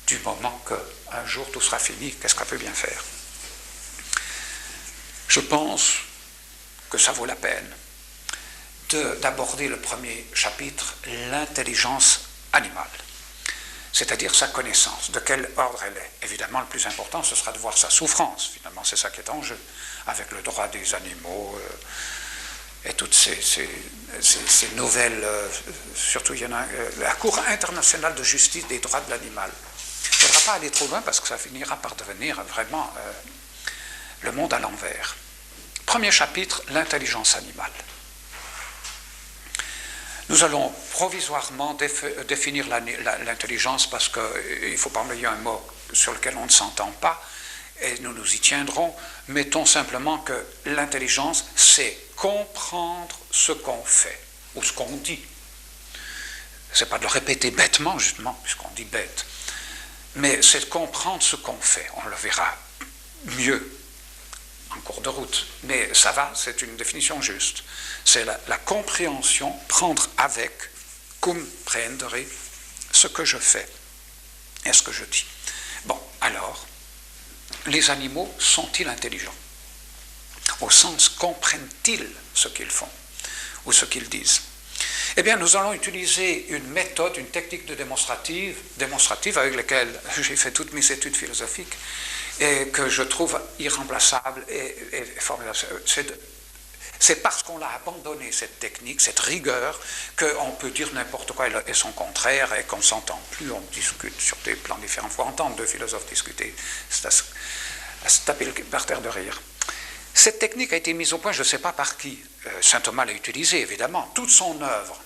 du moment qu'un jour tout sera fini, qu'est-ce qu'on peut bien faire? Je pense que ça vaut la peine d'aborder le premier chapitre, l'intelligence animale, c'est-à-dire sa connaissance, de quel ordre elle est. Évidemment, le plus important, ce sera de voir sa souffrance, finalement, c'est ça qui est en jeu, avec le droit des animaux et toutes ces nouvelles, surtout il y en a, la Cour internationale de justice des droits de l'animal. Il ne faudra pas aller trop loin parce que ça finira par devenir vraiment le monde à l'envers. Premier chapitre, l'intelligence animale. Nous allons provisoirement définir l'intelligence parce qu'il ne faut pas envoyer un mot sur lequel on ne s'entend pas et nous nous y tiendrons. Mettons simplement que l'intelligence, c'est comprendre ce qu'on fait ou ce qu'on dit. Ce n'est pas de le répéter bêtement, justement, puisqu'on dit bête, mais c'est de comprendre ce qu'on fait. On le verra mieux en cours de route, mais ça va, c'est une définition juste. C'est la compréhension, prendre avec, comprendre ce que je fais et ce que je dis. Bon, alors, les animaux sont-ils intelligents? Au sens, comprennent-ils ce qu'ils font ou ce qu'ils disent? Eh bien, nous allons utiliser une méthode, une technique de démonstrative avec laquelle j'ai fait toutes mes études philosophiques et que je trouve irremplaçable et formidable. C'est parce qu'on l'a abandonné, cette technique, cette rigueur, qu'on peut dire n'importe quoi et son contraire et qu'on ne s'entend plus, on discute sur des plans différents. Il faut entendre deux philosophes discuter, c'est à se taper par terre de rire. Cette technique a été mise au point, je ne sais pas par qui. Saint Thomas l'a utilisée, évidemment. Toute son œuvre,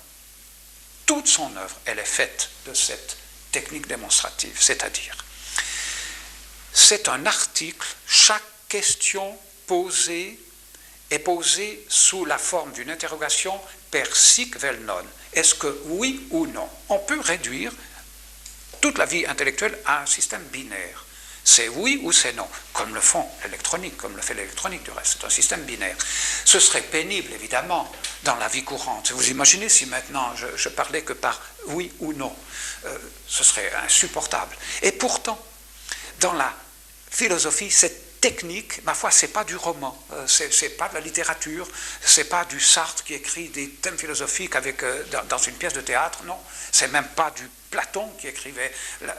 elle est faite de cette technique démonstrative, c'est-à-dire, c'est un article, chaque question posée est posée sous la forme d'une interrogation per sic vel non. Est-ce que oui ou non? On peut réduire toute la vie intellectuelle à un système binaire. C'est oui ou c'est non, comme le font l'électronique, comme le fait l'électronique du reste. C'est un système binaire. Ce serait pénible, évidemment, dans la vie courante. Vous imaginez si maintenant je parlais que par oui ou non. Ce serait insupportable. Et pourtant, dans la philosophie, cette technique, ma foi, c'est pas du roman, c'est pas de la littérature, c'est pas du Sartre qui écrit des thèmes philosophiques dans une pièce de théâtre, non. C'est même pas du Platon qui écrivait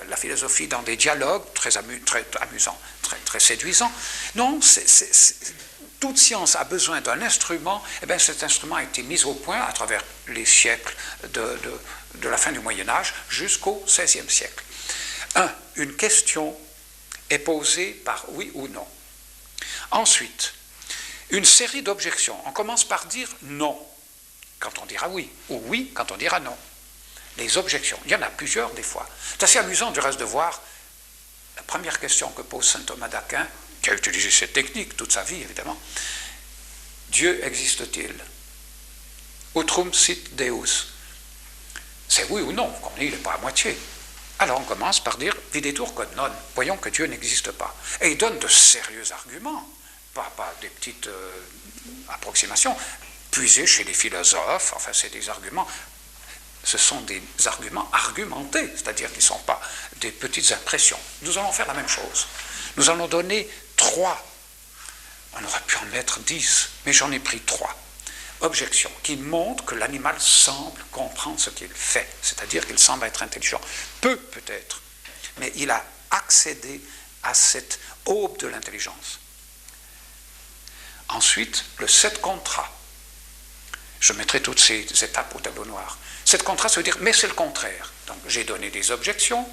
la philosophie dans des dialogues très amusants, très séduisants. Non, toute science a besoin d'un instrument, et bien cet instrument a été mis au point à travers les siècles de la fin du Moyen-Âge jusqu'au XVIe siècle. Une question est posée par oui ou non. Ensuite, une série d'objections. On commence par dire non quand on dira oui, ou oui quand on dira non. Les objections, il y en a plusieurs des fois. C'est assez amusant du reste de voir la première question que pose saint Thomas d'Aquin, qui a utilisé cette technique toute sa vie évidemment. Dieu existe-t-il? Utrum sit Deus. C'est oui ou non, vous comprenez, il n'est pas à moitié. Alors on commence par dire videtur quod non, voyons que Dieu n'existe pas. Et il donne de sérieux arguments, pas des petites approximations, puisés chez les philosophes, enfin c'est des arguments. Ce sont des arguments argumentés, c'est-à-dire qu'ils ne sont pas des petites impressions. Nous allons faire la même chose. Nous allons donner 3, on aurait pu en mettre 10, mais j'en ai pris 3 objections qui montrent que l'animal semble comprendre ce qu'il fait, c'est-à-dire qu'il semble être intelligent. Peut-être, mais il a accédé à cette aube de l'intelligence. Ensuite, le 7 contrat. Je mettrai toutes ces étapes au tableau noir. 7 contrat, ça veut dire, mais c'est le contraire. Donc j'ai donné des objections.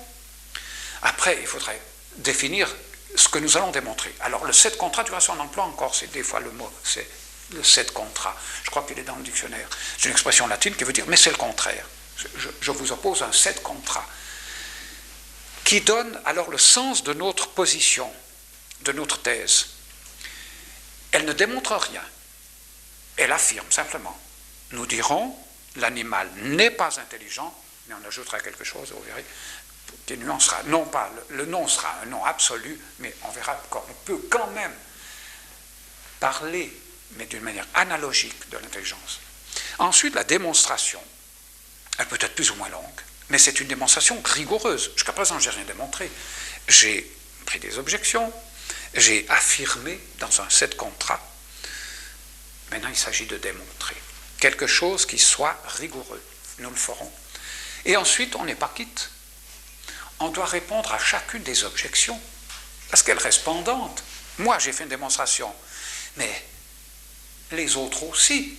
Après, il faudrait définir ce que nous allons démontrer. Alors le 7 contrat, tu vois, on emploie encore, c'est des fois le mot, c'est le 7 contrat. Je crois qu'il est dans le dictionnaire. C'est une expression latine qui veut dire, mais c'est le contraire. Je vous oppose un 7 contrat, qui donne alors le sens de notre position, de notre thèse. Elle ne démontre rien. Elle affirme simplement. Nous dirons, l'animal n'est pas intelligent, mais on ajoutera quelque chose, vous verrez, qui nuancera. Non pas, le non sera un non absolu, mais on verra qu'on peut quand même parler, mais d'une manière analogique de l'intelligence. Ensuite, la démonstration, elle peut être plus ou moins longue, mais c'est une démonstration rigoureuse. Jusqu'à présent, je n'ai rien démontré. J'ai pris des objections, j'ai affirmé dans un 7 contrat. Maintenant, il s'agit de démontrer quelque chose qui soit rigoureux. Nous le ferons. Et ensuite, on n'est pas quitte. On doit répondre à chacune des objections, parce qu'elles restent pendantes. Moi, j'ai fait une démonstration, mais les autres aussi.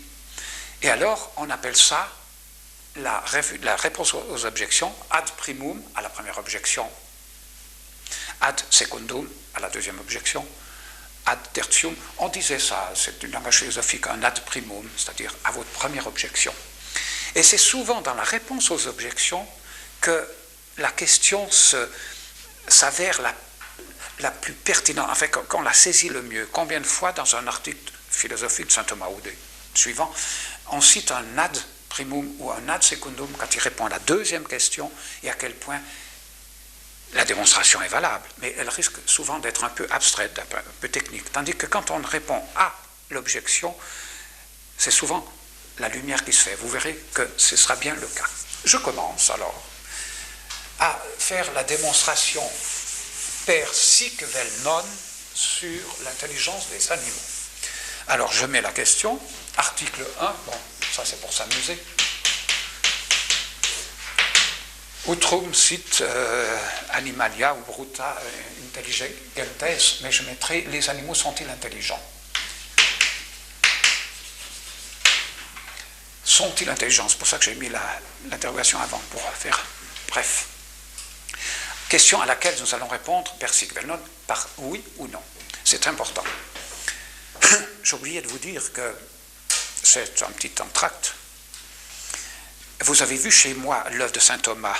Et alors, on appelle ça la réponse aux objections, ad primum à la première objection, ad secundum à la deuxième objection, ad tertium. On disait ça, c'est une langage philosophique, un ad primum, c'est-à-dire à votre première objection. Et c'est souvent dans la réponse aux objections que la question s'avère la plus pertinente, enfin qu'on la saisit le mieux. Combien de fois dans un article philosophique de saint Thomas Oudé suivant, on cite un ad primum ou un ad secundum quand il répond à la deuxième question, et à quel point la démonstration est valable, mais elle risque souvent d'être un peu abstraite, un peu technique. Tandis que quand on répond à l'objection, c'est souvent la lumière qui se fait. Vous verrez que ce sera bien le cas. Je commence alors à faire la démonstration per sic vel non sur l'intelligence des animaux. Alors je mets la question, article 1, bon, ça c'est pour s'amuser. Utrum sit animalia ou bruta intelligentes, mais je mettrai les animaux sont-ils intelligents? Sont-ils intelligents? C'est pour ça que j'ai mis l'interrogation avant, pour faire bref. Question à laquelle nous allons répondre per sic vel non, par oui ou non. C'est important. J'ai oublié de vous dire que c'est un petit entracte. Vous avez vu chez moi l'œuvre de saint Thomas,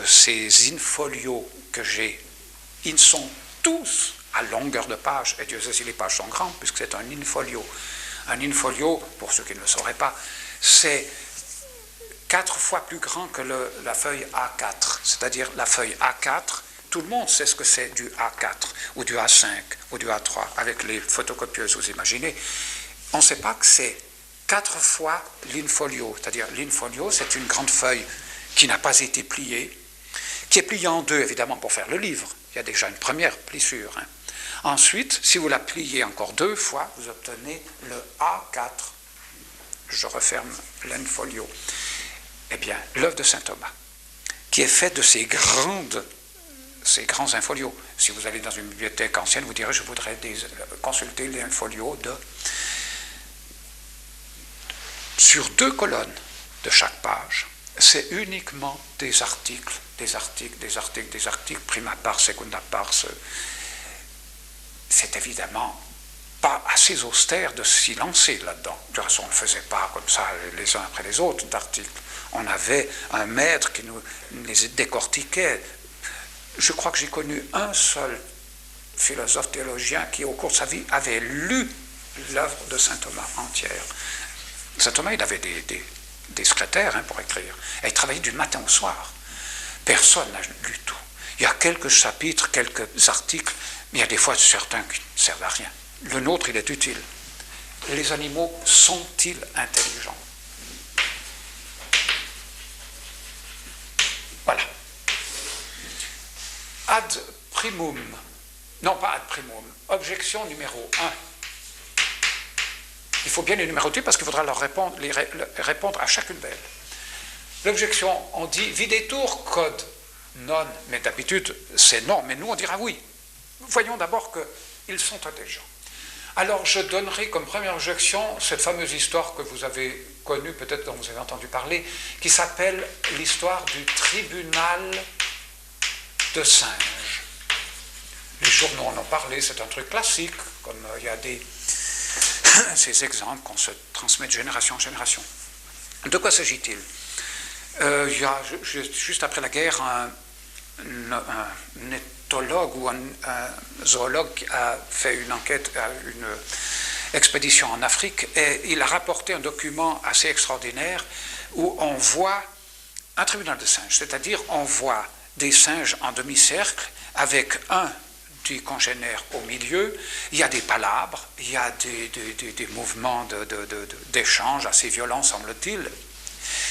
ces in-folios que j'ai, ils sont tous à longueur de page, et Dieu sait si les pages sont grandes, puisque c'est un in-folio. Un in-folio, pour ceux qui ne le sauraient pas, c'est 4 fois plus grand que la feuille A4, c'est-à-dire la feuille A4 tout le monde sait ce que c'est du A4 ou du A5 ou du A3 avec les photocopieuses, vous imaginez. On ne sait pas que c'est 4 fois l'infolio, c'est-à-dire l'infolio, c'est une grande feuille qui n'a pas été pliée, qui est pliée en 2 évidemment pour faire le livre. Il y a déjà une première plissure. Hein. Ensuite, si vous la pliez encore 2 fois, vous obtenez le A4. Je referme l'infolio. Eh bien, l'œuvre de saint Thomas, qui est faite de ces grands infolios. Si vous allez dans une bibliothèque ancienne, vous direz, je voudrais consulter l'infolio de... Sur 2 colonnes de chaque page, c'est uniquement des articles, prima pars, secunda pars. C'est évidemment pas assez austère de s'y lancer là-dedans. De toute façon, on ne faisait pas comme ça les uns après les autres d'articles. On avait un maître qui nous les décortiquait. Je crois que j'ai connu un seul philosophe théologien qui, au cours de sa vie, avait lu l'œuvre de saint Thomas entière. Saint Thomas, il avait des secrétaires pour écrire. Et il travaillait du matin au soir. Personne n'a lu tout. Il y a quelques chapitres, quelques articles, mais il y a des fois certains qui ne servent à rien. Le nôtre, il est utile. Les animaux sont-ils intelligents? Voilà. Ad primum, non pas ad primum, objection numéro 1. Il faut bien les numéroter parce qu'il faudra leur répondre à chacune d'elles. L'objection, on dit videtur quod non, mais d'habitude c'est non, mais nous on dira oui. Voyons d'abord qu'ils sont intelligents. Alors je donnerai comme première objection cette fameuse histoire que vous avez connue, peut-être dont vous avez entendu parler, qui s'appelle l'histoire du tribunal de singes. Les journaux en ont parlé, c'est un truc classique, comme il y a ces exemples qu'on se transmet de génération en génération. De quoi s'agit-il? Il y a, juste après la guerre, un éthologue ou un zoologue qui a fait une enquête, une expédition en Afrique, et il a rapporté un document assez extraordinaire où on voit un tribunal de singes, c'est-à-dire on voit des singes en demi-cercle avec un des congénères au milieu, il y a des palabres, il y a des mouvements d'échange assez violents, semble-t-il.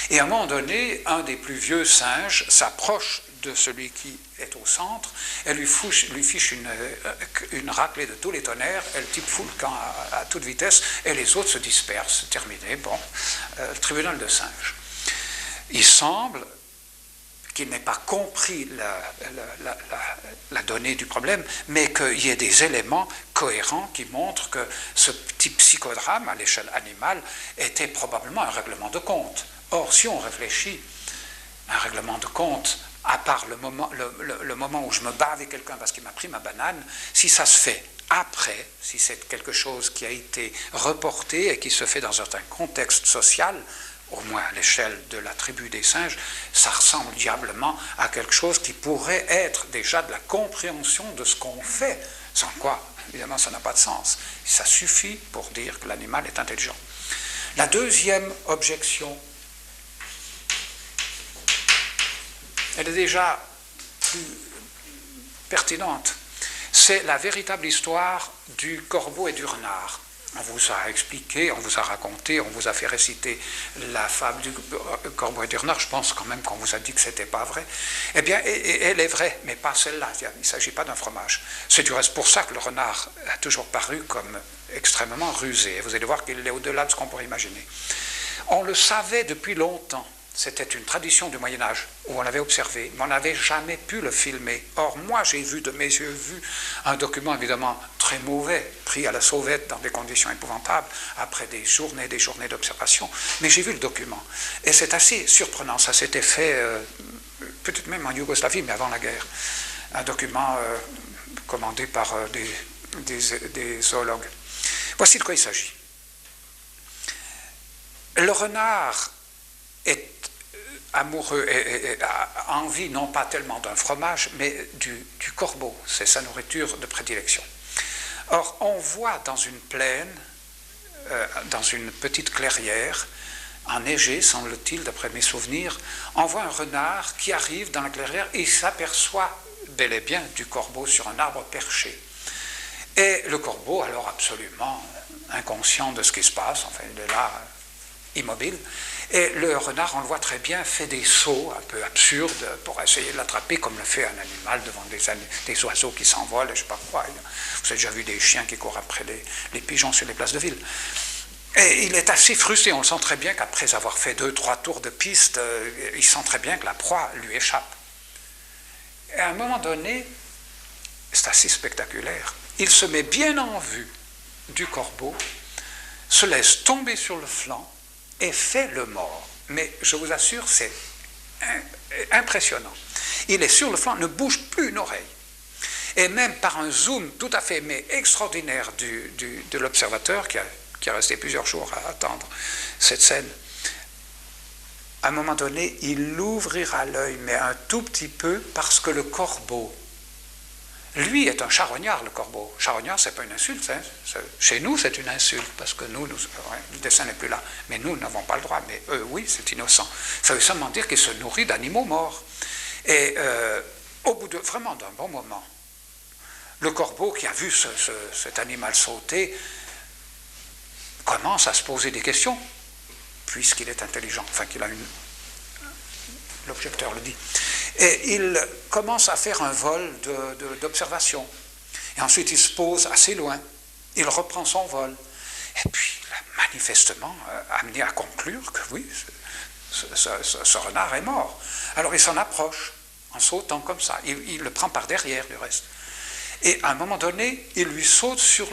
Et à un moment donné, un des plus vieux singes s'approche de celui qui est au centre et lui fiche une raclée de tous les tonnerres, et le type fout le camp à toute vitesse, et les autres se dispersent. Terminé, bon, tribunal de singes. Il semble qu'il n'ait pas compris la donnée du problème, mais qu'il y ait des éléments cohérents qui montrent que ce petit psychodrame à l'échelle animale était probablement un règlement de compte. Or, si on réfléchit, un règlement de compte, à part le moment où je me bats avec quelqu'un parce qu'il m'a pris ma banane, si ça se fait après, si c'est quelque chose qui a été reporté et qui se fait dans un contexte social, au moins à l'échelle de la tribu des singes, ça ressemble diablement à quelque chose qui pourrait être déjà de la compréhension de ce qu'on fait, sans quoi, évidemment, ça n'a pas de sens. Ça suffit pour dire que l'animal est intelligent. La deuxième objection, elle est déjà plus pertinente, c'est la véritable histoire du corbeau et du renard. On vous a expliqué, on vous a raconté, on vous a fait réciter la fable du corbeau et du renard. Je pense quand même qu'on vous a dit que ce n'était pas vrai. Eh bien, elle est vraie, mais pas celle-là. Il ne s'agit pas d'un fromage. C'est du reste pour ça que le renard a toujours paru comme extrêmement rusé. Et vous allez voir qu'il est au-delà de ce qu'on pourrait imaginer. On le savait depuis longtemps. C'était une tradition du Moyen-Âge où on l'avait observé, mais on n'avait jamais pu le filmer. Or, moi, j'ai vu de mes yeux un document évidemment très mauvais, pris à la sauvette dans des conditions épouvantables, après des journées d'observation, mais j'ai vu le document. Et c'est assez surprenant, ça s'était fait peut-être même en Yougoslavie, mais avant la guerre. Un document commandé par des zoologues. Voici de quoi il s'agit. Le renard est amoureux et a envie non pas tellement d'un fromage, mais du corbeau. C'est sa nourriture de prédilection. Or, on voit dans une plaine, dans une petite clairière, enneigée, semble-t-il, d'après mes souvenirs, on voit un renard qui arrive dans la clairière et il s'aperçoit bel et bien du corbeau sur un arbre perché. Et le corbeau, alors absolument inconscient de ce qui se passe, enfin il est là, immobile, et le renard, on le voit très bien, fait des sauts un peu absurdes pour essayer de l'attraper, comme le fait un animal devant des oiseaux qui s'envolent, et je ne sais pas quoi. Vous avez déjà vu des chiens qui courent après les pigeons sur les places de ville. Et il est assez frustré, on le sent très bien qu'après avoir fait 2-3 tours de piste, il sent très bien que la proie lui échappe. Et à un moment donné, c'est assez spectaculaire, il se met bien en vue du corbeau, se laisse tomber sur le flanc et fait le mort. Mais je vous assure, c'est impressionnant. Il est sur le flanc, ne bouge plus une oreille. Et même par un zoom tout à fait extraordinaire de l'observateur, qui est resté plusieurs jours à attendre cette scène, à un moment donné, il ouvrira l'œil, mais un tout petit peu, parce que le corbeau, lui est un charognard, le corbeau. Charognard, ce n'est pas une insulte. Hein. Chez nous, c'est une insulte, parce que nous le dessin n'est plus là. Mais nous n'avons pas le droit. Mais eux, oui, c'est innocent. Ça veut seulement dire qu'il se nourrit d'animaux morts. Et au bout vraiment d'un bon moment, le corbeau qui a vu cet animal sauter commence à se poser des questions, puisqu'il est intelligent, enfin qu'il a l'objecteur le dit. Et il commence à faire un vol d'observation. Et ensuite, il se pose assez loin. Il reprend son vol. Et puis, il a manifestement amené à conclure que oui, ce renard est mort. Alors, il s'en approche en sautant comme ça. Il le prend par derrière, du reste. Et à un moment donné, il lui saute sur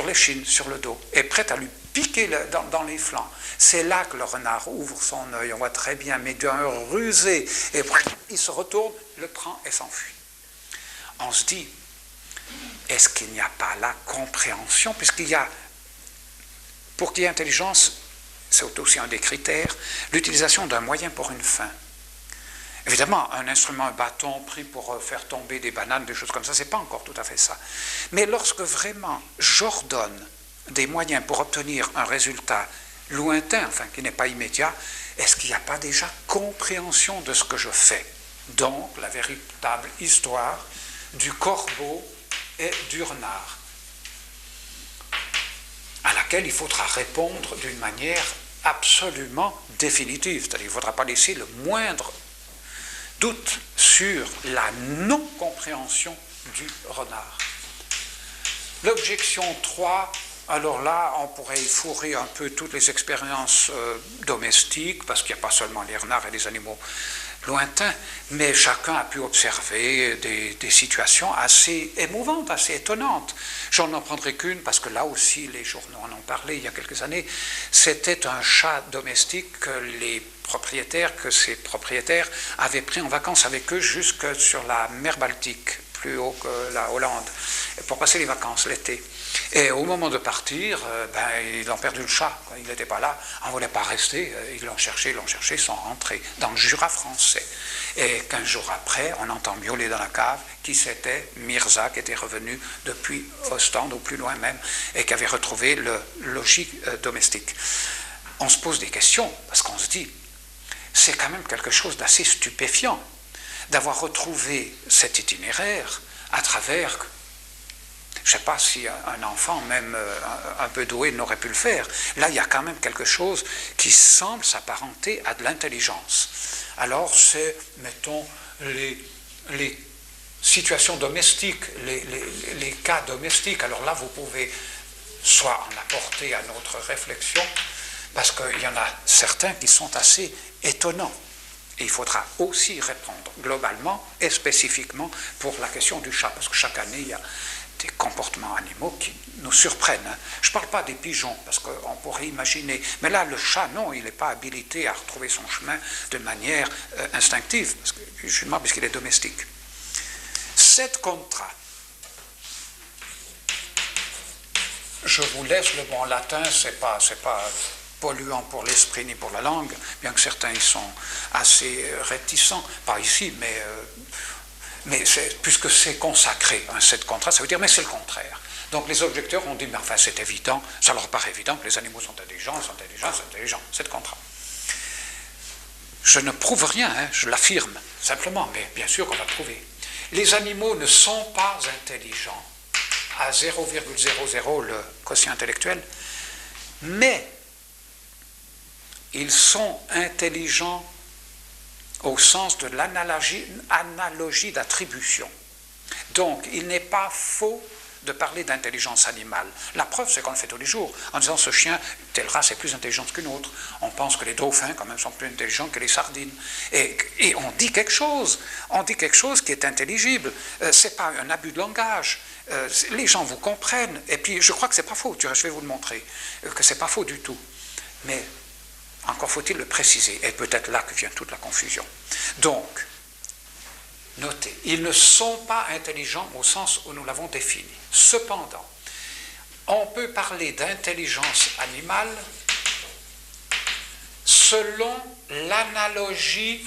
l'échine, sur le dos, et prêt à lui piquer dans les flancs. C'est là que le renard ouvre son œil, on voit très bien, mais d'un rusé, et il se retourne, le prend et s'enfuit. On se dit, est-ce qu'il n'y a pas la compréhension, puisqu'il y a, pour qu'il y ait intelligence, c'est aussi un des critères, l'utilisation d'un moyen pour une fin. Évidemment, un instrument, un bâton pris pour faire tomber des bananes, des choses comme ça, c'est pas encore tout à fait ça. Mais lorsque vraiment j'ordonne des moyens pour obtenir un résultat lointain, enfin qui n'est pas immédiat, est-ce qu'il n'y a pas déjà compréhension de ce que je fais? Donc, la véritable histoire du corbeau et du renard, à laquelle il faudra répondre d'une manière absolument définitive. C'est-à-dire qu'il ne faudra pas laisser le moindre doute sur la non-compréhension du renard. L'objection 3, alors là, on pourrait fourrer un peu toutes les expériences domestiques, parce qu'il n'y a pas seulement les renards et les animaux lointains, mais chacun a pu observer des situations assez émouvantes, assez étonnantes. J'en en prendrai qu'une, parce que là aussi, les journaux en ont parlé il y a quelques années. C'était un chat domestique que ces propriétaires avaient pris en vacances avec eux jusque sur la mer Baltique, plus haut que la Hollande, pour passer les vacances l'été. Et au moment de partir, ils ont perdu le chat. Il n'était pas là, on ne voulait pas rester, ils l'ont cherché, ils sont rentrés dans le Jura français. Et 15 jours après, on entend miauler dans la cave qui c'était Mirza, qui était revenu depuis Ostende, ou plus loin même, et qui avait retrouvé le logis domestique. On se pose des questions, parce qu'on se dit, c'est quand même quelque chose d'assez stupéfiant d'avoir retrouvé cet itinéraire à travers, je ne sais pas si un enfant, même un peu doué, n'aurait pu le faire. Là, il y a quand même quelque chose qui semble s'apparenter à de l'intelligence. Alors, c'est, mettons, les situations domestiques, les cas domestiques. Alors là, vous pouvez soit en apporter à notre réflexion, parce qu'il y en a certains qui sont assez étonnants. Et il faudra aussi répondre globalement et spécifiquement pour la question du chat, parce que chaque année, il y a des comportements animaux qui nous surprennent. Je ne parle pas des pigeons, parce qu'on pourrait imaginer, mais là, le chat, non, il n'est pas habilité à retrouver son chemin de manière instinctive, justement, puisqu'il est domestique. 7 contrats. Je vous laisse le bon latin, c'est pas polluant pour l'esprit ni pour la langue, bien que certains y sont assez réticents, pas ici, mais puisque c'est consacré, un 7 contrats, ça veut dire, mais c'est le contraire. Donc les objecteurs ont dit, mais enfin c'est évident, ça leur paraît évident que les animaux sont intelligents, 7 contrats. Je ne prouve rien, je l'affirme, simplement, mais bien sûr qu'on va prouver. Les animaux ne sont pas intelligents à 0,00 le quotient intellectuel, mais ils sont intelligents au sens de l'analogie d'attribution. Donc, il n'est pas faux de parler d'intelligence animale. La preuve, c'est qu'on le fait tous les jours, en disant ce chien, telle race est plus intelligente qu'une autre. On pense que les dauphins, quand même, sont plus intelligents que les sardines. Et on dit quelque chose qui est intelligible. Ce n'est pas un abus de langage. Les gens vous comprennent. Et puis, je crois que ce n'est pas faux. Je vais vous le montrer, que ce n'est pas faux du tout. Mais encore faut-il le préciser. Et peut-être là que vient toute la confusion. Donc, notez, ils ne sont pas intelligents au sens où nous l'avons défini. Cependant, on peut parler d'intelligence animale selon l'analogie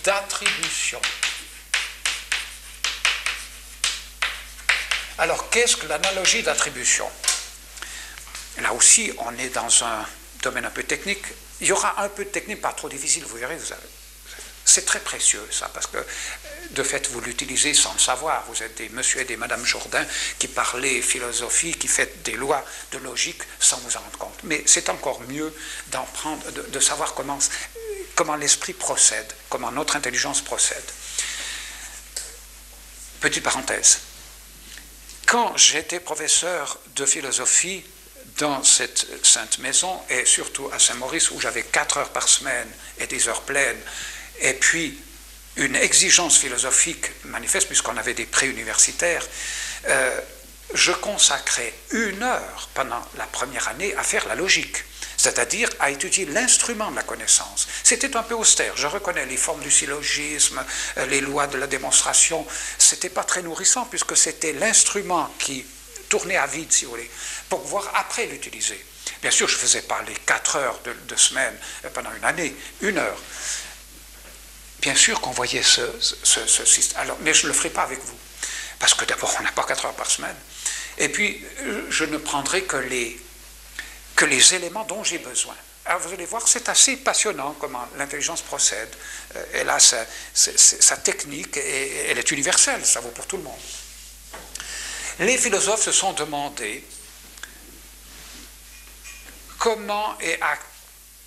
d'attribution. Alors, qu'est-ce que l'analogie d'attribution? Là aussi, on est dans un domaine un peu technique. Il y aura un peu de technique, pas trop difficile, vous verrez, c'est très précieux, ça, parce que, de fait, vous l'utilisez sans le savoir. Vous êtes des monsieur et des madame Jourdain qui parlez philosophie, qui faites des lois de logique sans vous en rendre compte. Mais c'est encore mieux d'en prendre, de savoir comment l'esprit procède, comment notre intelligence procède. Petite parenthèse. Quand j'étais professeur de philosophie dans cette sainte maison, et surtout à Saint-Maurice, où j'avais 4 heures par semaine et des heures pleines, et puis une exigence philosophique manifeste, puisqu'on avait des préuniversitaires, je consacrais 1 heure pendant la première année à faire la logique, c'est-à-dire à étudier l'instrument de la connaissance. C'était un peu austère, je reconnais les formes du syllogisme, les lois de la démonstration, c'était pas très nourrissant, puisque c'était l'instrument qui tournait à vide, si vous voulez, pour pouvoir après l'utiliser. Bien sûr, je ne faisais pas les 4 heures de semaine pendant une année, 1 heure. Bien sûr qu'on voyait ce système, alors, mais je ne le ferai pas avec vous, parce que d'abord, on n'a pas 4 heures par semaine, et puis, je ne prendrai que les éléments dont j'ai besoin. Alors, vous allez voir, c'est assez passionnant comment l'intelligence procède. Elle a sa technique, et elle est universelle, ça vaut pour tout le monde. Les philosophes se sont demandé comment et à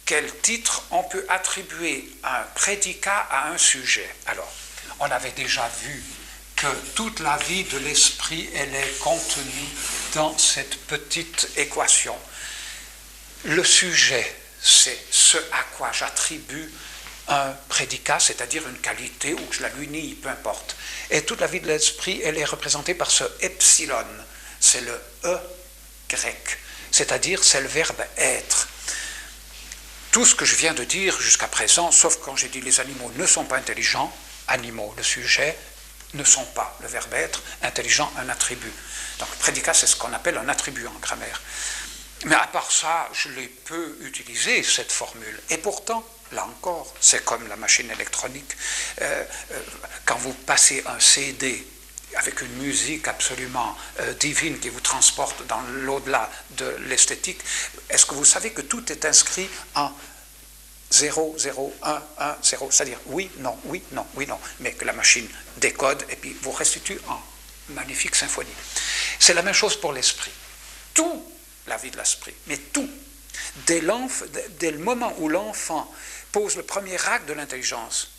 quel titre on peut attribuer un prédicat à un sujet. Alors, on avait déjà vu que toute la vie de l'esprit, elle est contenue dans cette petite équation. Le sujet, c'est ce à quoi j'attribue un prédicat, c'est-à-dire une qualité, ou que je la l'unis, peu importe. Et toute la vie de l'esprit, elle est représentée par ce epsilon, c'est le E grec, c'est-à-dire c'est le verbe être. Tout ce que je viens de dire jusqu'à présent, sauf quand j'ai dit les animaux ne sont pas intelligents, animaux, le sujet, ne sont pas, le verbe être, intelligent, un attribut. Donc le prédicat, c'est ce qu'on appelle un attribut en grammaire. Mais à part ça, je l'ai peu utilisé, cette formule. Et pourtant, là encore, c'est comme la machine électronique. Quand vous passez un CD avec une musique absolument divine qui vous transporte dans l'au-delà de l'esthétique, est-ce que vous savez que tout est inscrit en 0, 0, 1, 1, 0, c'est-à-dire oui, non, oui, non, oui, non, mais que la machine décode et puis vous restitue en magnifique symphonie. C'est la même chose pour l'esprit. Tout la vie de l'esprit, mais tout. Dès le moment où l'enfant pose le premier acte de l'intelligence,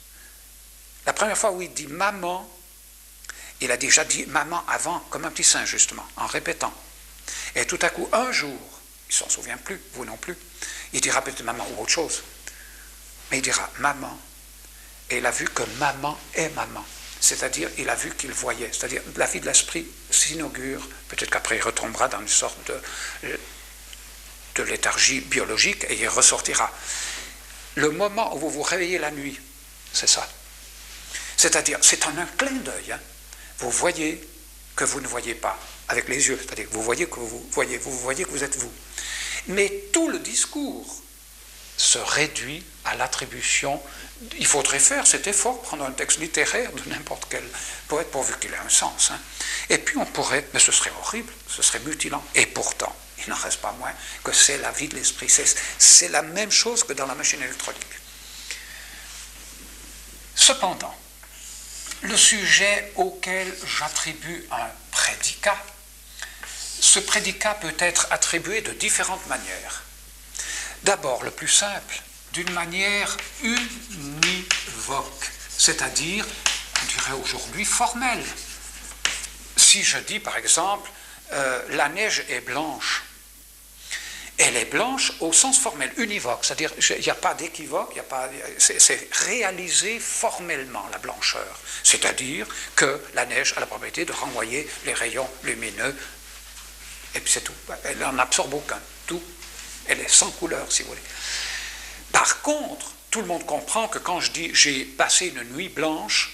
la première fois où il dit maman, il a déjà dit maman avant, comme un petit singe justement, en répétant. Et tout à coup, un jour, il ne s'en souvient plus, vous non plus, il dira peut-être maman ou autre chose, mais il dira maman, et il a vu que maman est maman. C'est-à-dire, il a vu qu'il voyait. C'est-à-dire, la vie de l'esprit s'inaugure, peut-être qu'après il retombera dans une sorte de léthargie biologique et il ressortira. Le moment où vous vous réveillez la nuit, c'est ça. C'est-à-dire, c'est en un clin d'œil. Hein. Vous voyez que vous ne voyez pas avec les yeux. C'est-à-dire, vous voyez que vous voyez que vous êtes vous. Mais tout le discours se réduit à l'attribution. Il faudrait faire cet effort, prendre un texte littéraire de n'importe quel poète pourvu qu'il ait un sens. Hein. Et puis on pourrait, mais ce serait horrible, ce serait mutilant. Et pourtant, il n'en reste pas moins que c'est la vie de l'esprit. C'est la même chose que dans la machine électronique. Cependant, le sujet auquel j'attribue un prédicat, ce prédicat peut être attribué de différentes manières. D'abord, le plus simple, d'une manière univoque, c'est-à-dire, on dirait aujourd'hui, formelle. Si je dis, par exemple, la neige est blanche, elle est blanche au sens formel, univoque, c'est-à-dire il n'y a pas d'équivoque, c'est réalisé formellement la blancheur, c'est-à-dire que la neige a la propriété de renvoyer les rayons lumineux, et puis c'est tout, elle n'en absorbe aucun, tout, elle est sans couleur si vous voulez. Par contre, tout le monde comprend que quand je dis j'ai passé une nuit blanche,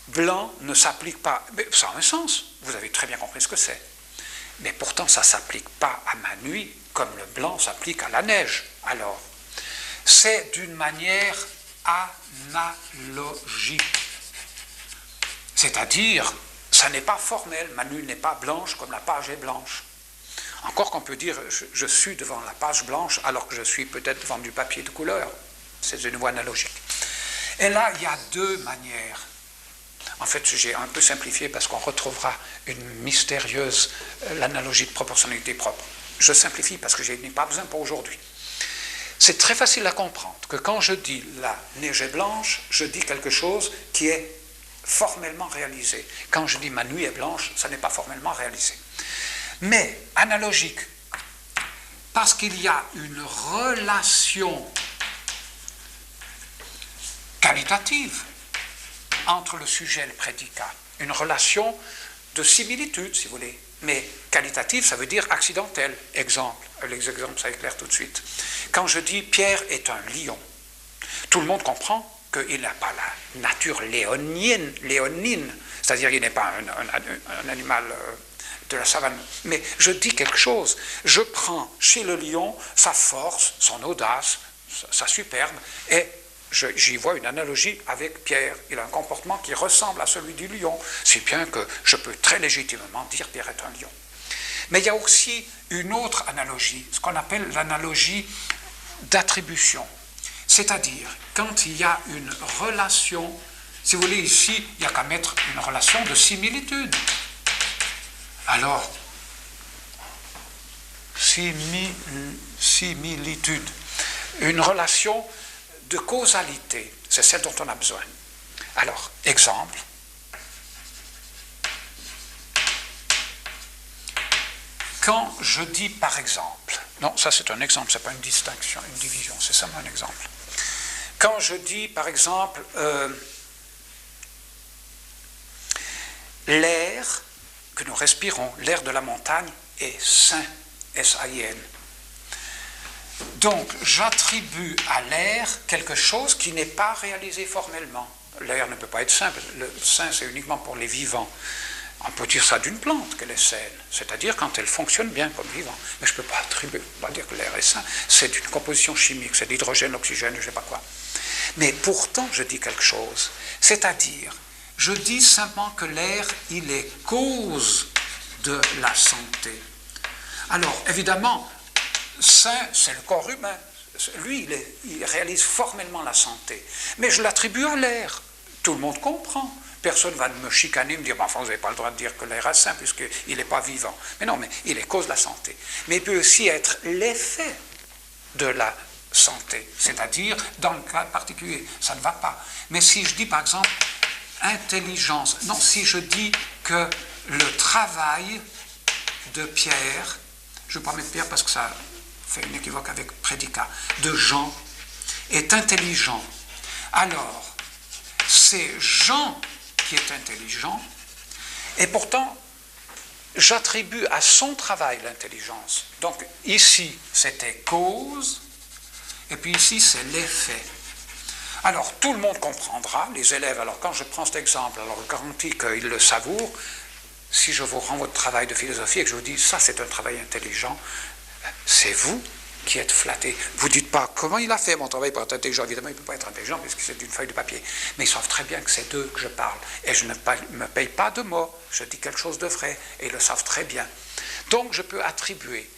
blanc ne s'applique pas, mais ça a un sens, vous avez très bien compris ce que c'est, mais pourtant ça ne s'applique pas à ma nuit comme le blanc s'applique à la neige. Alors, c'est d'une manière analogique. C'est-à-dire, ça n'est pas formel, ma nuit n'est pas blanche comme la page est blanche. Encore qu'on peut dire, je suis devant la page blanche alors que je suis peut-être devant du papier de couleur. C'est une voie analogique. Et là, il y a deux manières. En fait, j'ai un peu simplifié parce qu'on retrouvera une mystérieuse, l'analogie de proportionnalité propre. Je simplifie parce que je n'ai pas besoin pour aujourd'hui. C'est très facile à comprendre que quand je dis la neige est blanche, je dis quelque chose qui est formellement réalisé. Quand je dis ma nuit est blanche, ça n'est pas formellement réalisé. Mais analogique, parce qu'il y a une relation qualitative entre le sujet et le prédicat, une relation de similitude, si vous voulez. Mais qualitative, ça veut dire accidentel. Exemple, les exemples, ça éclaire tout de suite. Quand je dis Pierre est un lion, tout le monde comprend qu'il n'a pas la nature léonine, c'est-à-dire qu'il n'est pas un animal de la savane. Mais je dis quelque chose. Je prends chez le lion sa force, son audace, sa superbe, et j'y vois une analogie avec Pierre. Il a un comportement qui ressemble à celui du lion, si bien que je peux très légitimement dire Pierre est un lion. Mais il y a aussi une autre analogie, ce qu'on appelle l'analogie d'attribution. C'est-à-dire, quand il y a une relation, si vous voulez ici, il n'y a qu'à mettre une relation de similitude. Alors, similitude, une relation de causalité, c'est celle dont on a besoin. Alors, exemple. Quand je dis par exemple, non, ça c'est un exemple, ce n'est pas une distinction, une division, c'est seulement un exemple. Quand je dis par exemple, l'air que nous respirons, l'air de la montagne est sain, S-A-I-N. Donc, j'attribue à l'air quelque chose qui n'est pas réalisé formellement. L'air ne peut pas être sain, le sain c'est uniquement pour les vivants. On peut dire ça d'une plante qu'elle est saine, c'est-à-dire quand elle fonctionne bien comme vivant. Mais je ne peux pas attribuer, pas dire que l'air est sain, c'est une composition chimique, c'est l'hydrogène, l'oxygène, je ne sais pas quoi. Mais pourtant, je dis quelque chose, c'est-à-dire, je dis simplement que l'air, il est cause de la santé. Alors, évidemment, sain, c'est le corps humain. Lui, il réalise formellement la santé. Mais je l'attribue à l'air. Tout le monde comprend. Personne ne va me chicaner, me dire, enfin, vous n'avez pas le droit de dire que l'air est sain, puisqu'il n'est pas vivant. Mais non, mais il est cause de la santé. Mais il peut aussi être l'effet de la santé. C'est-à-dire, dans le cas particulier, ça ne va pas. Mais si je dis, par exemple, intelligence, non, si je dis que le travail de Pierre, je ne vais pas mettre Pierre parce que ça fait une équivoque avec prédicat, de Jean, est intelligent. Alors, c'est Jean qui est intelligent, et pourtant, j'attribue à son travail l'intelligence. Donc, ici, c'était cause, et puis ici, c'est l'effet. Alors, tout le monde comprendra, les élèves, alors quand je prends cet exemple, alors je garantis qu'ils le savourent, si je vous rends votre travail de philosophie et que je vous dis, ça c'est un travail intelligent, c'est vous qui êtes flatté. Vous ne dites pas, comment il a fait mon travail pour être intelligent? Évidemment, il ne peut pas être intelligent parce que c'est d'une feuille de papier. Mais ils savent très bien que c'est d'eux que je parle. Et je ne me paye pas de mots. Je dis quelque chose de vrai. Et ils le savent très bien. Donc, je peux attribuer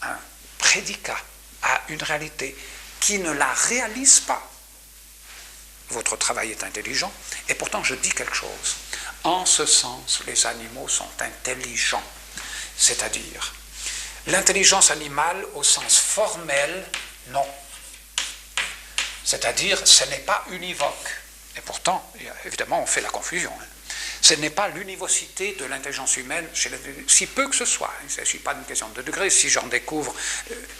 un prédicat à une réalité qui ne la réalise pas. votre travail est intelligent, et pourtant je dis quelque chose. En ce sens, les animaux sont intelligents. C'est-à-dire, l'intelligence animale au sens formel, non. C'est-à-dire, ce n'est pas univoque. Et pourtant, évidemment, on fait la confusion. Ce n'est pas l'univocité de l'intelligence humaine, si peu que ce soit. Il ne s'agit pas d'une question de degré. Si j'en découvre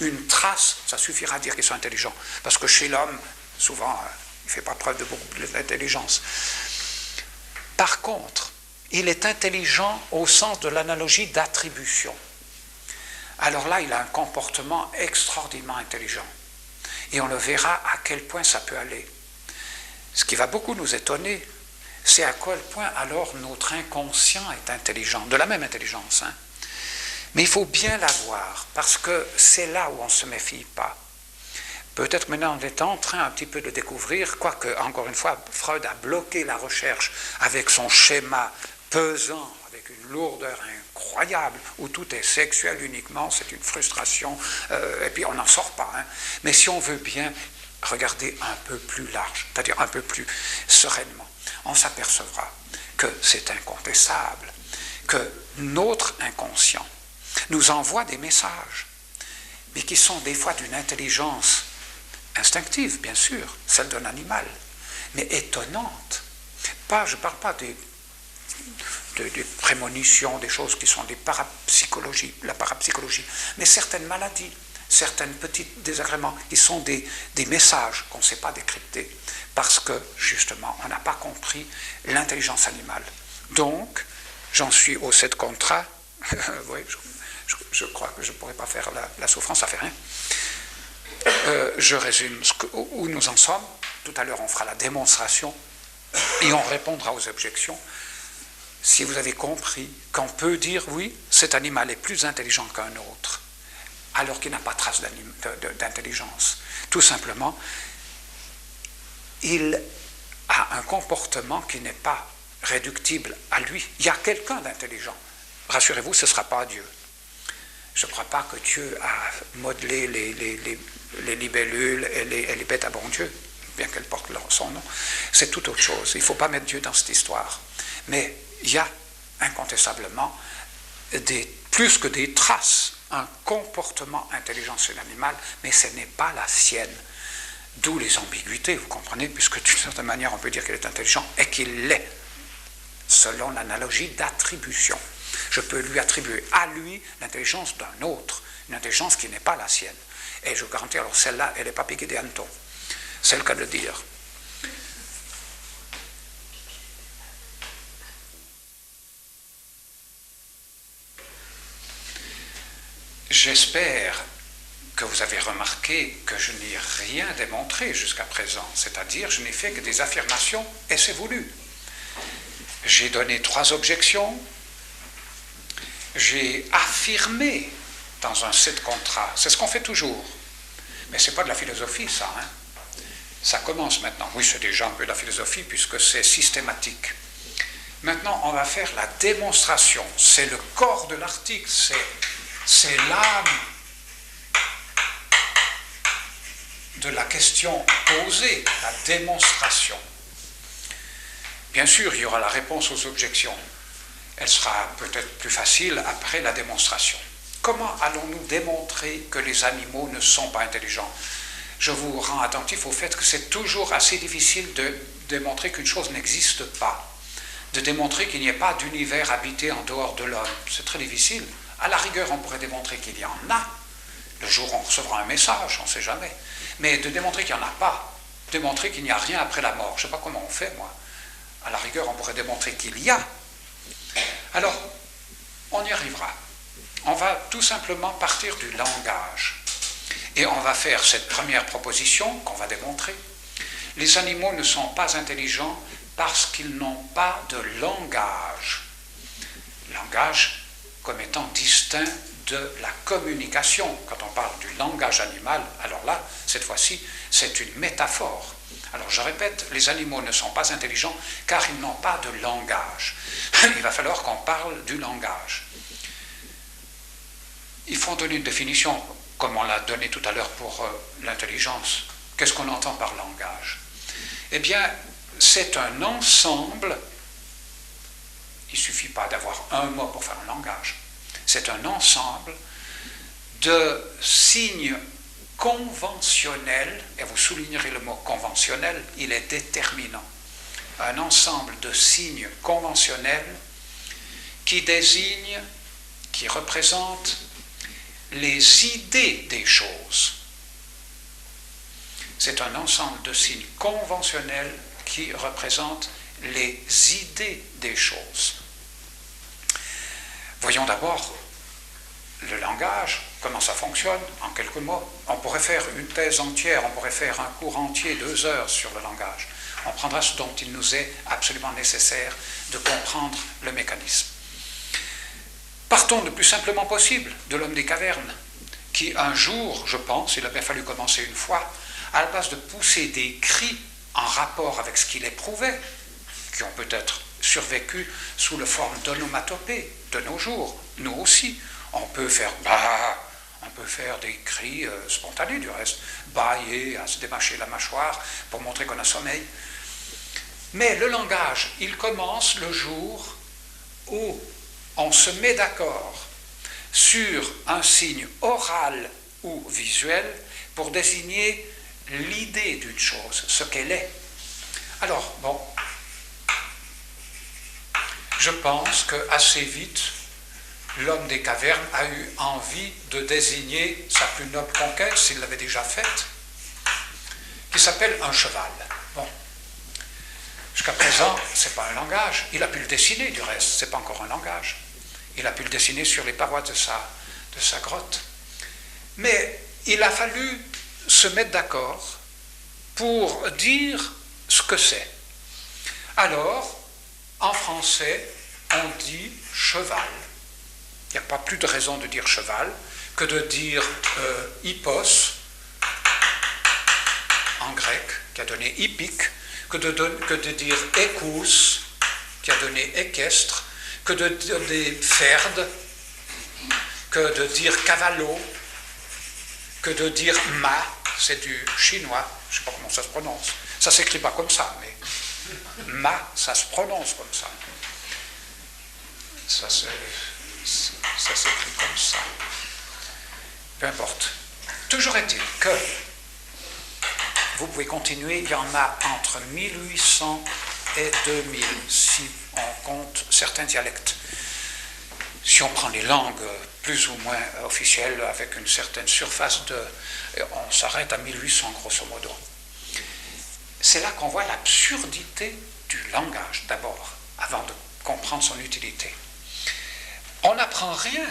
une trace, ça suffira à dire qu'ils sont intelligents. Parce que chez l'homme, souvent, il ne fait pas preuve de beaucoup d'intelligence. Par contre, il est intelligent au sens de l'analogie d'attribution. Alors là, il a un comportement extraordinairement intelligent. Et on le verra à quel point ça peut aller. Ce qui va beaucoup nous étonner, c'est à quel point alors notre inconscient est intelligent, de la même intelligence. Mais il faut bien l'avoir, parce que c'est là où on ne se méfie pas. Peut-être maintenant on est en train un petit peu de découvrir, quoique, encore une fois, Freud a bloqué la recherche avec son schéma pesant, avec une lourdeur incroyable, où tout est sexuel uniquement, c'est une frustration, et puis on n'en sort pas. Mais si on veut bien regarder un peu plus large, c'est-à-dire un peu plus sereinement, on s'apercevra que c'est incontestable, que notre inconscient nous envoie des messages, mais qui sont des fois d'une intelligence instinctive, bien sûr, celle d'un animal, mais étonnante. Je ne parle pas des prémonitions, des choses qui sont des parapsychologies, la parapsychologie, mais certaines maladies, certains petits désagréments qui sont des messages qu'on ne sait pas décrypter, parce que, justement, on n'a pas compris l'intelligence animale. Donc, j'en suis au 7 contrat, oui, je crois que je ne pourrais pas faire la souffrance, ça ne fait rien. Je résume où nous en sommes. Tout à l'heure, on fera la démonstration et on répondra aux objections. Si vous avez compris qu'on peut dire, oui, cet animal est plus intelligent qu'un autre, alors qu'il n'a pas trace d'intelligence. Tout simplement, il a un comportement qui n'est pas réductible à lui. Il y a quelqu'un d'intelligent. Rassurez-vous, ce ne sera pas Dieu. Je ne crois pas que Dieu a modelé les libellules et les bêtes à bon Dieu, bien qu'elles portent son nom. C'est tout autre chose. Il ne faut pas mettre Dieu dans cette histoire. Mais il y a incontestablement plus que des traces, un comportement intelligent chez l'animal, mais ce n'est pas la sienne. D'où les ambiguïtés, vous comprenez, puisque d'une certaine manière on peut dire qu'il est intelligent et qu'il l'est, selon l'analogie d'attribution. Je peux lui attribuer à lui l'intelligence d'un autre, une intelligence qui n'est pas la sienne. Et je vous garantis, alors celle-là, elle n'est pas piquée des hannetons. C'est le cas de le dire. J'espère que vous avez remarqué que je n'ai rien démontré jusqu'à présent, c'est-à-dire je n'ai fait que des affirmations et c'est voulu. J'ai donné 3 objections, j'ai affirmé dans un set contrat, c'est ce qu'on fait toujours, mais ce n'est pas de la philosophie ça, ça commence maintenant, oui c'est déjà un peu de la philosophie puisque c'est systématique. Maintenant on va faire la démonstration, c'est le corps de l'article, c'est l'âme de la question posée, la démonstration. Bien sûr, il y aura la réponse aux objections. Elle sera peut-être plus facile après la démonstration. Comment allons-nous démontrer que les animaux ne sont pas intelligents? Je vous rends attentif au fait que c'est toujours assez difficile de démontrer qu'une chose n'existe pas, de démontrer qu'il n'y ait pas d'univers habité en dehors de l'homme. C'est très difficile. À la rigueur, on pourrait démontrer qu'il y en a. Le jour où on recevra un message, on ne sait jamais. Mais de démontrer qu'il n'y en a pas, démontrer qu'il n'y a rien après la mort, je ne sais pas comment on fait, moi. À la rigueur, on pourrait démontrer qu'il y a. Alors, on y arrivera. On va tout simplement partir du langage. Et on va faire cette première proposition qu'on va démontrer. Les animaux ne sont pas intelligents parce qu'ils n'ont pas de langage. Langage comme étant distinct de la communication. Quand on parle du langage animal, alors là, cette fois-ci, c'est une métaphore. Alors je répète, les animaux ne sont pas intelligents car ils n'ont pas de langage. Il va falloir qu'on parle du langage. Il faut donner une définition, comme on l'a donné tout à l'heure pour l'intelligence. Qu'est-ce qu'on entend par langage? Eh bien, c'est un ensemble, il ne suffit pas d'avoir un mot pour faire un langage, c'est un ensemble de signes conventionnels, et vous soulignerez le mot conventionnel, il est déterminant, un ensemble de signes conventionnels qui désignent, qui représentent les idées des choses. C'est un ensemble de signes conventionnels qui représentent les idées des choses. Voyons d'abord le langage, comment ça fonctionne, en quelques mots. On pourrait faire une thèse entière, on pourrait faire un cours entier, 2 heures sur le langage. On prendra ce dont il nous est absolument nécessaire de comprendre le mécanisme. Partons le plus simplement possible de l'homme des cavernes, qui un jour, je pense, il a bien fallu commencer une fois, à la base de pousser des cris en rapport avec ce qu'il éprouvait, qui ont peut-être survécu sous la forme d'onomatopées de nos jours, nous aussi. On peut faire bah, on peut faire des cris spontanés du reste, bâiller, à se démâcher la mâchoire pour montrer qu'on a sommeil. Mais le langage, il commence le jour où on se met d'accord sur un signe oral ou visuel pour désigner l'idée d'une chose, ce qu'elle est. Alors, bon, je pense qu'assez vite, l'homme des cavernes a eu envie de désigner sa plus noble conquête, s'il l'avait déjà faite, qui s'appelle un cheval. Bon, jusqu'à présent, ce n'est pas un langage. Il a pu le dessiner, du reste, ce n'est pas encore un langage. Il a pu le dessiner sur les parois de sa grotte. Mais il a fallu se mettre d'accord pour dire ce que c'est. Alors, en français, on dit cheval. Il n'y a pas plus de raison de dire cheval que de dire hippos en grec, qui a donné hippique, que de dire écous, qui a donné équestre, que de dire ferde, que de dire cavallo, que de dire ma, c'est du chinois, je ne sais pas comment ça se prononce. Ça ne s'écrit pas comme ça, mais ma, ça se prononce comme ça. Ça s'écrit comme ça. Peu importe. Toujours est-il que vous pouvez continuer, il y en a entre 1800 et 2000, si on compte certains dialectes. Si on prend les langues plus ou moins officielles, avec une certaine surface on s'arrête à 1800 grosso modo. C'est là qu'on voit l'absurdité du langage, d'abord, avant de comprendre son utilité. On n'apprend rien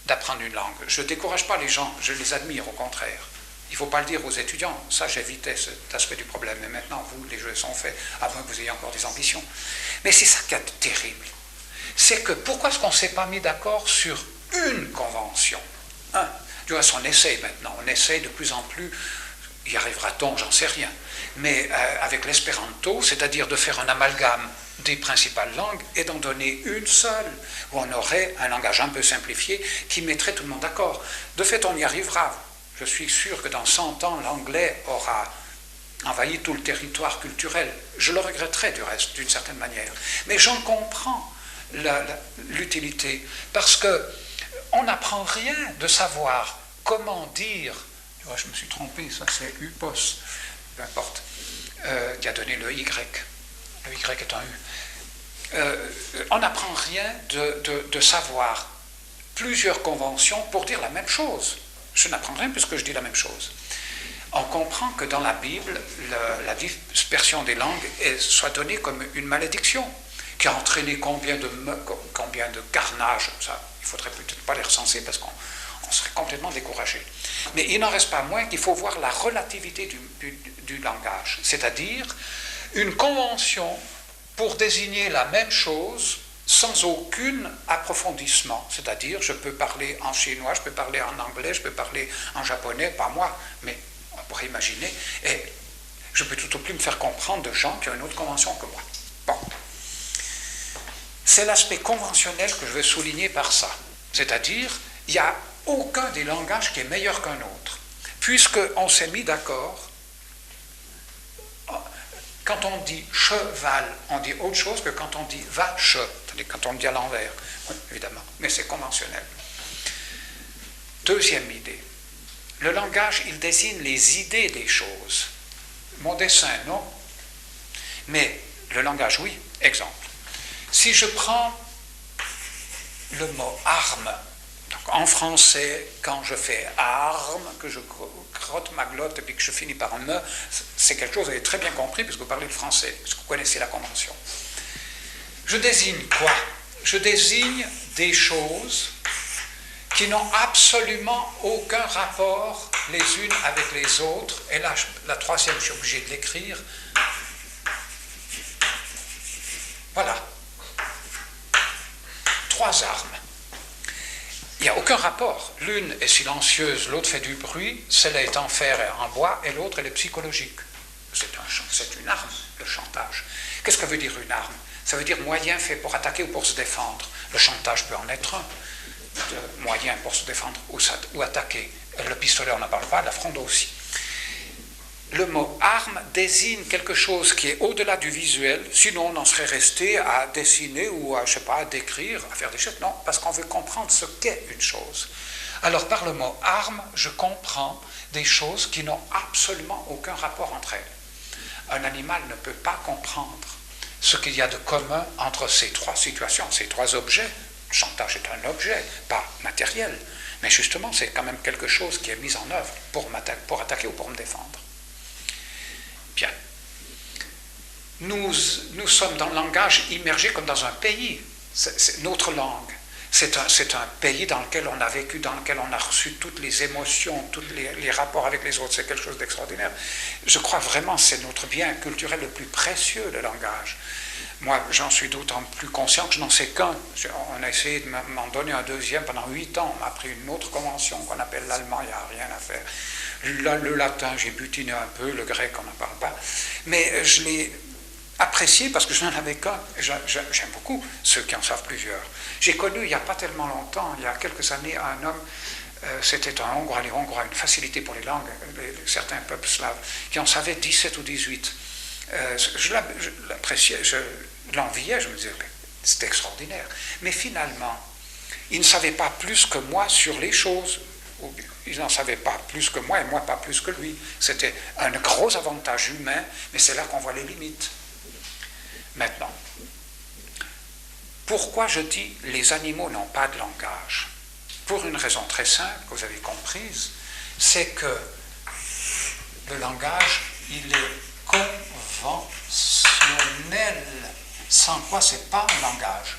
d'apprendre une langue. Je ne décourage pas les gens, je les admire, au contraire. Il ne faut pas le dire aux étudiants, ça j'évitais cet aspect du problème, mais maintenant, vous, les jeux sont faits, avant que vous ayez encore des ambitions. Mais c'est ça qui est terrible. C'est que pourquoi est-ce qu'on ne s'est pas mis d'accord sur une convention? Du reste, on essaye maintenant, on essaye de plus en plus, y arrivera-t-on, j'en sais rien, mais avec l'espéranto, c'est-à-dire de faire un amalgame des principales langues et d'en donner une seule, où on aurait un langage un peu simplifié qui mettrait tout le monde d'accord. De fait, on y arrivera. Je suis sûr que dans 100 ans, l'anglais aura envahi tout le territoire culturel. Je le regretterai du reste, d'une certaine manière. Mais j'en comprends l'utilité, parce qu'on n'apprend rien de savoir comment dire, je me suis trompé, ça c'est Upos, peu importe, qui a donné le Y. Le Y est un U. On n'apprend rien de savoir plusieurs conventions pour dire la même chose. Je n'apprends rien puisque je dis la même chose. On comprend que dans la Bible, la dispersion des langues soit donnée comme une malédiction, qui a entraîné combien de carnage. Ça, il ne faudrait peut-être pas les recenser parce qu'on serait complètement découragé. Mais il n'en reste pas moins qu'il faut voir la relativité du langage, c'est-à-dire une convention pour désigner la même chose sans aucun approfondissement. C'est-à-dire, je peux parler en chinois, je peux parler en anglais, je peux parler en japonais, pas moi, mais on pourrait imaginer, et je peux tout au plus me faire comprendre de gens qui ont une autre convention que moi. Bon. C'est l'aspect conventionnel que je vais souligner par ça. C'est-à-dire, il n'y a aucun des langages qui est meilleur qu'un autre, puisqu'on s'est mis d'accord Quand on dit cheval, on dit autre chose que quand on dit vache, c'est-à-dire quand on dit à l'envers, oui, évidemment, mais c'est conventionnel. Deuxième idée, le langage, il désigne les idées des choses. Mon dessin, non, mais le langage, oui. Exemple, si je prends le mot arme, donc en français, quand je fais arme, que je crotte ma glotte et puis que je finis par un me, c'est quelque chose, vous avez très bien compris, puisque vous parlez le français, puisque vous connaissez la convention. Je désigne quoi? Je désigne des choses qui n'ont absolument aucun rapport les unes avec les autres, et là, la troisième, je suis obligé de l'écrire. Voilà. 3 armes. Il n'y a aucun rapport. L'une est silencieuse, l'autre fait du bruit, celle-là est en fer et en bois, et l'autre, elle est psychologique. C'est une arme, le chantage. Qu'est-ce que veut dire une arme? Ça veut dire moyen fait pour attaquer ou pour se défendre. Le chantage peut en être un. Moyen pour se défendre ou attaquer. Le pistolet, on n'en parle pas, la fronde aussi. Le mot arme désigne quelque chose qui est au-delà du visuel, sinon on en serait resté à dessiner ou à, je sais pas, à décrire, à faire des choses. Non, parce qu'on veut comprendre ce qu'est une chose. Alors par le mot arme, je comprends des choses qui n'ont absolument aucun rapport entre elles. Un animal ne peut pas comprendre ce qu'il y a de commun entre ces 3 situations, ces 3 objets. Le chantage est un objet, pas matériel, mais justement c'est quand même quelque chose qui est mis en œuvre pour attaquer ou pour me défendre. Bien. Nous sommes dans le langage immergé comme dans un pays. C'est notre langue. C'est un pays dans lequel on a vécu, dans lequel on a reçu toutes les émotions, tous les rapports avec les autres. C'est quelque chose d'extraordinaire. Je crois vraiment que c'est notre bien culturel le plus précieux, le langage. Moi, j'en suis d'autant plus conscient que je n'en sais qu'un. On a essayé de m'en donner un deuxième pendant 8 ans. On m'a appris une autre convention qu'on appelle l'allemand, il n'y a rien à faire. Le latin, j'ai butiné un peu, le grec, on n'en parle pas. Mais je l'ai apprécié parce que je n'en avais qu'un. J'aime beaucoup ceux qui en savent plusieurs. J'ai connu, il n'y a pas tellement longtemps, il y a quelques années, un homme, c'était un Hongrois. Les Hongrois ont une facilité pour les langues, certains peuples slaves, qui en savaient 17 ou 18. Je l'appréciais, je l'enviais, je me disais, c'est extraordinaire. Mais finalement, il ne savait pas plus que moi sur les choses. Il n'en savait pas plus que moi et moi pas plus que lui. C'était un gros avantage humain, mais c'est là qu'on voit les limites. Maintenant, pourquoi je dis les animaux n'ont pas de langage? Pour une raison très simple, que vous avez comprise, c'est que le langage, il est conventionnel, sans quoi ce n'est pas un langage.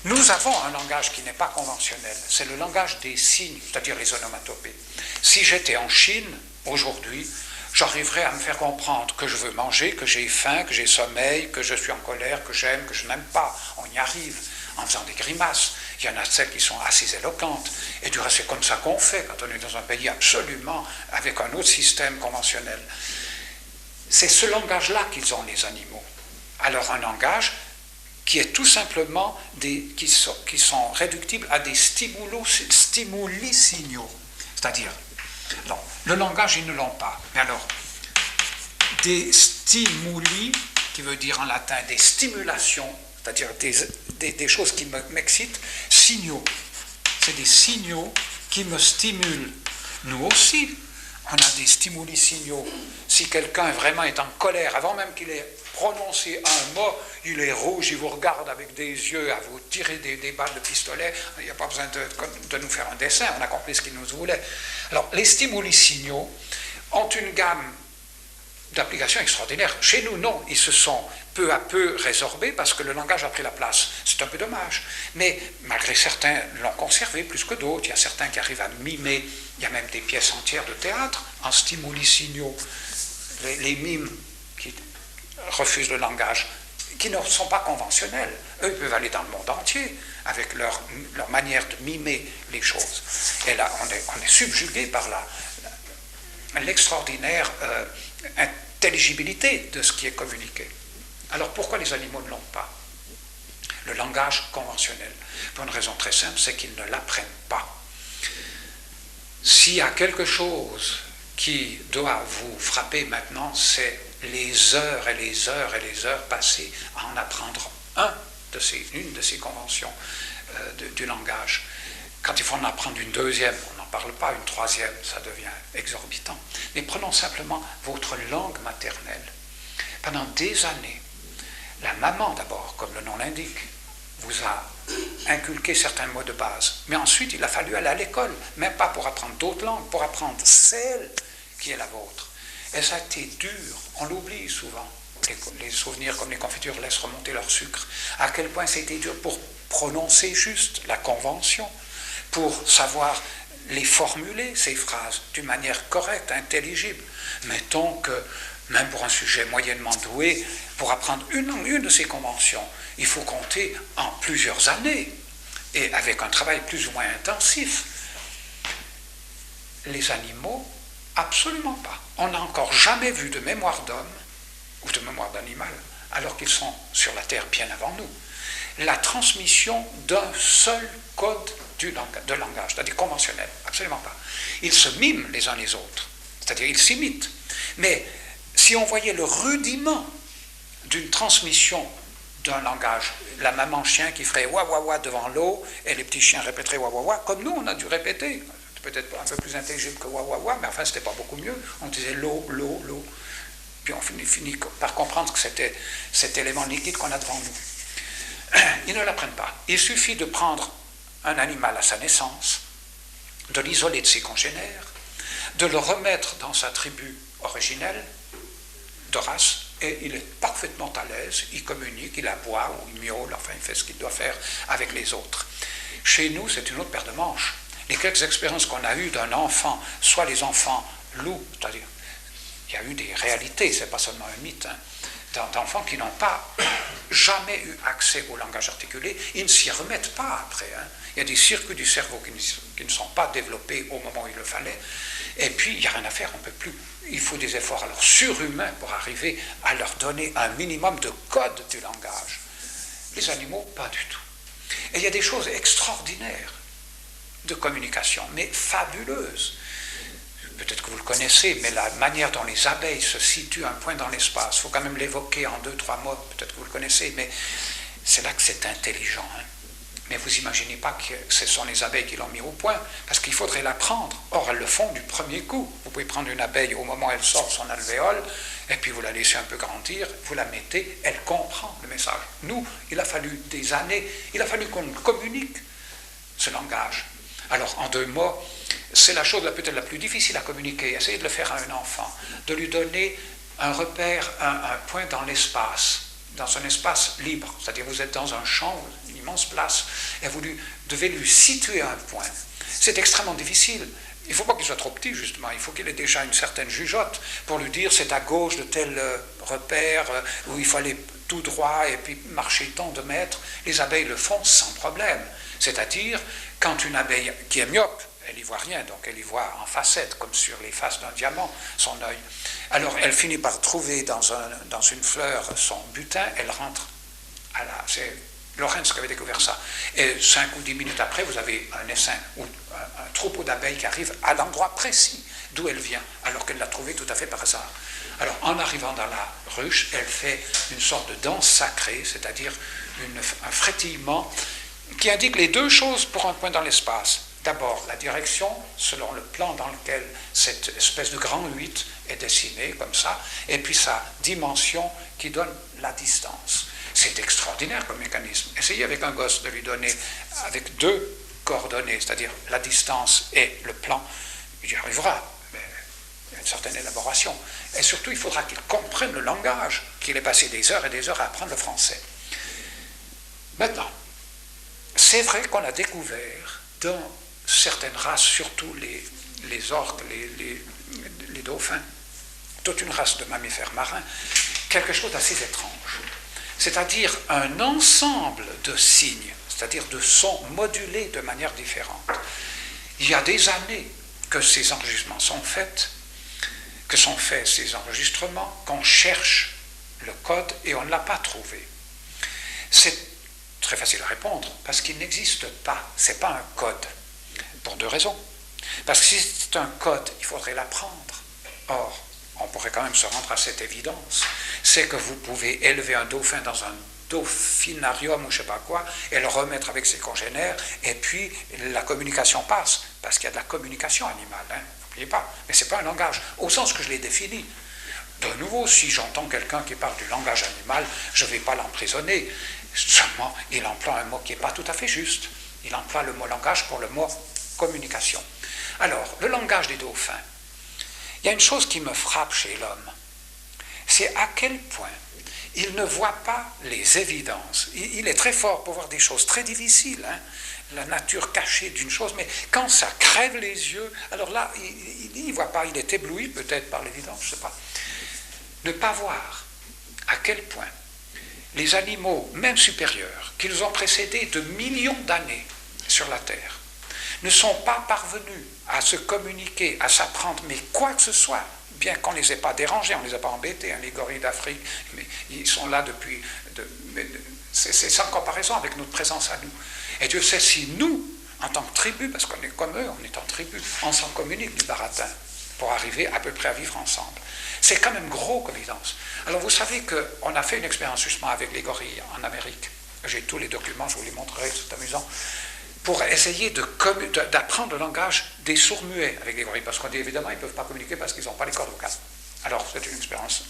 Nous avons un langage qui n'est pas conventionnel, c'est le langage des signes, c'est-à-dire les onomatopées. Si j'étais en Chine, aujourd'hui, j'arriverais à me faire comprendre que je veux manger, que j'ai faim, que j'ai sommeil, que je suis en colère, que j'aime, que je n'aime pas. On y arrive en faisant des grimaces. Il y en a celles qui sont assez éloquentes. Et du reste, c'est comme ça qu'on fait quand on est dans un pays absolument avec un autre système conventionnel. C'est ce langage-là qu'ils ont, les animaux. Alors un langage qui est tout simplement qui sont réductibles à des stimuli signaux. C'est-à-dire, non, le langage, ils ne l'ont pas. Mais alors, des stimuli, qui veut dire en latin des stimulations, c'est-à-dire des choses qui m'excitent, signaux. C'est des signaux qui me stimulent. Nous aussi, on a des stimuli signaux. Si quelqu'un vraiment est en colère, avant même qu'il ait prononcé un mot, il est rouge, il vous regarde avec des yeux, à vous tirer des balles de pistolet, il n'y a pas besoin de nous faire un dessin, on a compris ce qu'il nous voulait. Alors, les stimuli signaux ont une gamme d'applications extraordinaires. Chez nous, non, ils se sont peu à peu résorbés parce que le langage a pris la place. C'est un peu dommage. Mais malgré certains l'ont conservé plus que d'autres, il y a certains qui arrivent à mimer, il y a même des pièces entières de théâtre en stimuli signaux. Les mimes qui refusent le langage, qui ne sont pas conventionnels. Eux, ils peuvent aller dans le monde entier avec leur manière de mimer les choses. Et là, on est subjugué par l'extraordinaire intelligibilité de ce qui est communiqué. Alors pourquoi les animaux ne l'ont pas? Le langage conventionnel. Pour une raison très simple, c'est qu'ils ne l'apprennent pas. S'il y a quelque chose qui doit vous frapper maintenant, c'est les heures et les heures et les heures passées à en apprendre une de ces conventions du langage. Quand il faut en apprendre une deuxième, on n'en parle pas, une troisième, ça devient exorbitant. Mais prenons simplement votre langue maternelle. Pendant des années, la maman d'abord, comme le nom l'indique, vous a inculqué certains mots de base. Mais ensuite, il a fallu aller à l'école, même pas pour apprendre d'autres langues, pour apprendre celle qui est la vôtre. Et ça a été dur, on l'oublie souvent. Les souvenirs comme les confitures laissent remonter leur sucre. À quel point c'était dur pour prononcer juste la convention, pour savoir les formuler, ces phrases, d'une manière correcte, intelligible. Mettons que, même pour un sujet moyennement doué, pour apprendre une de ces conventions, il faut compter en plusieurs années, et avec un travail plus ou moins intensif. Les animaux, absolument pas. On n'a encore jamais vu de mémoire d'homme, ou de mémoire d'animal, alors qu'ils sont sur la Terre bien avant nous. La transmission d'un seul code de langage, c'est-à-dire conventionnel, absolument pas. Ils se miment les uns les autres, c'est-à-dire ils s'imitent. Mais si on voyait le rudiment d'une transmission d'un langage, la maman chien qui ferait wa wa wa devant l'eau, et les petits chiens répéteraient wa wa wa, comme nous on a dû répéter, peut-être un peu plus intelligible que wa wa wa, mais enfin c'était pas beaucoup mieux, on disait l'eau, l'eau, l'eau. Puis on finit par comprendre que c'était cet élément liquide qu'on a devant nous. Ils ne l'apprennent pas. Il suffit de prendre un animal à sa naissance, de l'isoler de ses congénères, de le remettre dans sa tribu originelle, de race, et il est parfaitement à l'aise, il communique, il aboie ou il miaule, enfin il fait ce qu'il doit faire avec les autres. Chez nous, c'est une autre paire de manches. Les quelques expériences qu'on a eues d'un enfant, soit les enfants loups, c'est-à-dire il y a eu des réalités, c'est pas seulement un mythe, d'enfants qui n'ont pas jamais eu accès au langage articulé, ils ne s'y remettent pas après. Il y a des circuits du cerveau qui ne sont pas développés au moment où il le fallait, et puis il n'y a rien à faire, on ne peut plus. Il faut des efforts alors surhumains pour arriver à leur donner un minimum de code du langage. Les animaux, pas du tout. Et il y a des choses extraordinaires de communication, mais fabuleuses. Peut-être que vous le connaissez, mais la manière dont les abeilles se situent un point dans l'espace, il faut quand même l'évoquer en 2-3 mots, peut-être que vous le connaissez, mais c'est là que c'est intelligent. Mais vous n'imaginez pas que ce sont les abeilles qui l'ont mis au point, parce qu'il faudrait l'apprendre. Or, elles le font du premier coup. Vous pouvez prendre une abeille au moment où elle sort son alvéole, et puis vous la laissez un peu grandir, vous la mettez, elle comprend le message. Nous, il a fallu des années, il a fallu qu'on communique ce langage. Alors, en 2 mots, c'est la chose peut-être la plus difficile à communiquer. Essayez de le faire à un enfant, de lui donner un repère, un point dans l'espace, dans un espace libre. C'est-à-dire vous êtes dans un champ, une immense place, et vous devez lui situer un point. C'est extrêmement difficile. Il ne faut pas qu'il soit trop petit, justement. Il faut qu'il ait déjà une certaine jugeote pour lui dire c'est à gauche de tel repère où il faut aller tout droit et puis marcher tant de mètres. Les abeilles le font sans problème. C'est-à-dire, quand une abeille qui est myope, elle n'y voit rien, donc elle y voit en facette, comme sur les faces d'un diamant, son œil. Alors elle finit par trouver dans une fleur son butin, elle rentre à la... C'est Lorenz qui avait découvert ça. Et 5 ou 10 minutes après, vous avez un essaim ou un troupeau d'abeilles qui arrive à l'endroit précis d'où elle vient, alors qu'elle l'a trouvé tout à fait par hasard. Alors en arrivant dans la ruche, elle fait une sorte de danse sacrée, c'est-à-dire un frétillement qui indique les 2 choses pour un point dans l'espace. D'abord, la direction, selon le plan dans lequel cette espèce de grand 8 est dessiné, comme ça, et puis sa dimension qui donne la distance. C'est extraordinaire comme mécanisme. Essayez avec un gosse de lui donner avec 2 coordonnées, c'est-à-dire la distance et le plan, il y arrivera, mais il y a une certaine élaboration. Et surtout, il faudra qu'il comprenne le langage, qu'il ait passé des heures et des heures à apprendre le français. Maintenant, c'est vrai qu'on a découvert dans certaines races, surtout les orques, les dauphins, toute une race de mammifères marins, quelque chose d'assez étrange. C'est-à-dire un ensemble de signes, c'est-à-dire de sons modulés de manière différente. Il y a des années que ces enregistrements sont faits, que sont faits ces enregistrements, qu'on cherche le code et on ne l'a pas trouvé. C'est très facile à répondre, parce qu'il n'existe pas, ce n'est pas un code, pour 2 raisons. Parce que si c'est un code, il faudrait l'apprendre. Or, on pourrait quand même se rendre à cette évidence, c'est que vous pouvez élever un dauphin dans un dauphinarium ou je ne sais pas quoi, et le remettre avec ses congénères, et puis la communication passe, parce qu'il y a de la communication animale, n'oubliez pas, mais ce n'est pas un langage, au sens que je l'ai défini. De nouveau, si j'entends quelqu'un qui parle du langage animal, je ne vais pas l'emprisonner, seulement il emploie un mot qui n'est pas tout à fait juste, il emploie le mot langage pour le mot communication. Alors, le langage des dauphins, il y a une chose qui me frappe chez l'homme, c'est à quel point il ne voit pas les évidences. Il est très fort pour voir des choses très difficiles, la nature cachée d'une chose, mais quand ça crève les yeux, alors là, il ne voit pas, il est ébloui peut-être par l'évidence, je ne sais pas. Ne pas voir à quel point les animaux, même supérieurs, qui nous ont précédés de millions d'années sur la Terre, ne sont pas parvenus à se communiquer, à s'apprendre, mais quoi que ce soit, bien qu'on ne les ait pas dérangés, on ne les a pas embêtés, les gorilles d'Afrique, mais ils sont là depuis... c'est sans comparaison avec notre présence à nous. Et Dieu sait si nous, en tant que tribu, parce qu'on est comme eux, on est en tribu, on s'en communique du baratin pour arriver à peu près à vivre ensemble. C'est quand même gros comme évidence. Alors vous savez qu'on a fait une expérience justement avec les gorilles en Amérique. J'ai tous les documents, je vous les montrerai, c'est amusant. Pour essayer d'apprendre le langage des sourds-muets avec les gorilles, parce qu'on dit évidemment ils ne peuvent pas communiquer parce qu'ils n'ont pas les cordes vocales. Alors c'est une expérience,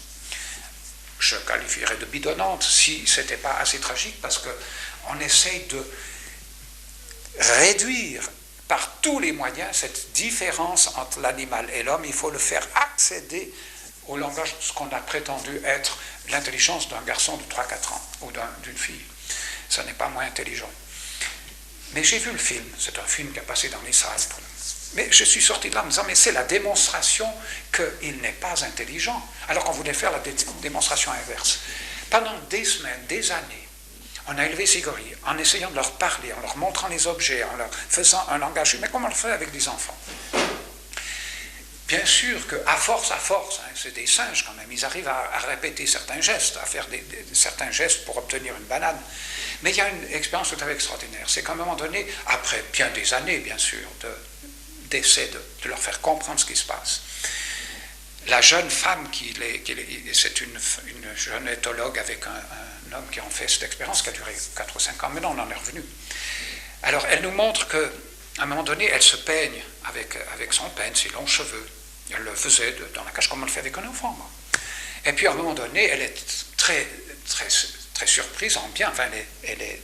je qualifierais de bidonnante, si ce n'était pas assez tragique, parce qu'on essaye de réduire par tous les moyens cette différence entre l'animal et l'homme. Il faut le faire accéder au langage, ce qu'on a prétendu être l'intelligence d'un garçon de 3-4 ans, ou d'une fille. Ça n'est pas moins intelligent. Mais j'ai vu le film, c'est un film qui a passé dans les salles. Mais je suis sorti de là en me disant, mais c'est la démonstration qu'il n'est pas intelligent, alors qu'on voulait faire la démonstration inverse. Pendant des semaines, des années, on a élevé ces gorilles en essayant de leur parler, en leur montrant les objets, en leur faisant un langage humain, comme on le fait avec des enfants. Bien sûr qu'à force, c'est des singes quand même, ils arrivent à répéter certains gestes, à faire certains gestes pour obtenir une banane. Mais il y a une expérience tout à fait extraordinaire. C'est qu'à un moment donné, après bien des années, bien sûr, d'essais de leur faire comprendre ce qui se passe, la jeune femme, c'est une jeune éthologue avec un homme qui a fait cette expérience qui a duré 4 ou 5 ans, mais non, on en est revenu. Alors, elle nous montre qu'à un moment donné, elle se peigne avec son peigne, ses longs cheveux. Elle le faisait dans la cage comme on le fait avec un enfant. Et puis, à un moment donné, elle est très, très, très surprise, en bien, enfin, elle est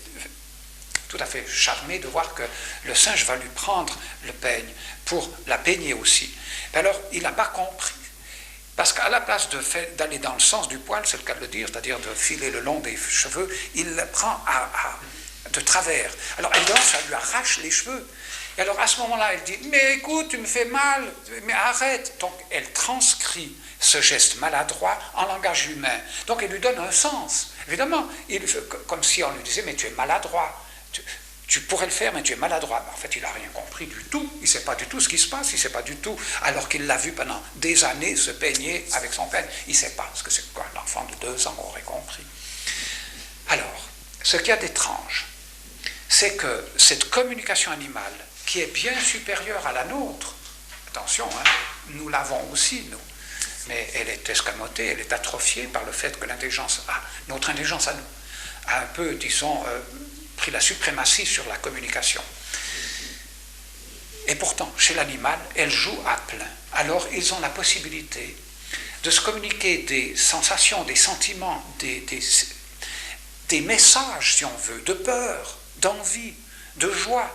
tout à fait charmée de voir que le singe va lui prendre le peigne pour la peigner aussi. Et alors, il n'a pas compris. Parce qu'à la place d'aller dans le sens du poil, c'est le cas de le dire, c'est-à-dire de filer le long des cheveux, il le prend de travers. Alors elle danse, ça lui arrache les cheveux. Et alors à ce moment-là, elle dit « Mais écoute, tu me fais mal, mais arrête !» Donc elle transcrit ce geste maladroit en langage humain. Donc elle lui donne un sens. Évidemment, comme si on lui disait « Mais tu es maladroit. Tu pourrais le faire, mais tu es maladroit. » En fait, il n'a rien compris du tout. Il ne sait pas du tout ce qui se passe. Il ne sait pas du tout. Alors qu'il l'a vu pendant des années se peigner avec son peigne. Il ne sait pas ce que c'est quoi l'enfant de 2 ans aurait compris. Alors, ce qu'il y a d'étrange, c'est que cette communication animale, qui est bien supérieure à la nôtre, attention, nous l'avons aussi, nous, mais elle est escamotée, elle est atrophiée par le fait que notre intelligence à nous, a un peu, disons, pris la suprématie sur la communication. Et pourtant, chez l'animal, elle joue à plein. Alors, ils ont la possibilité de se communiquer des sensations, des sentiments, des messages, si on veut, de peur, d'envie, de joie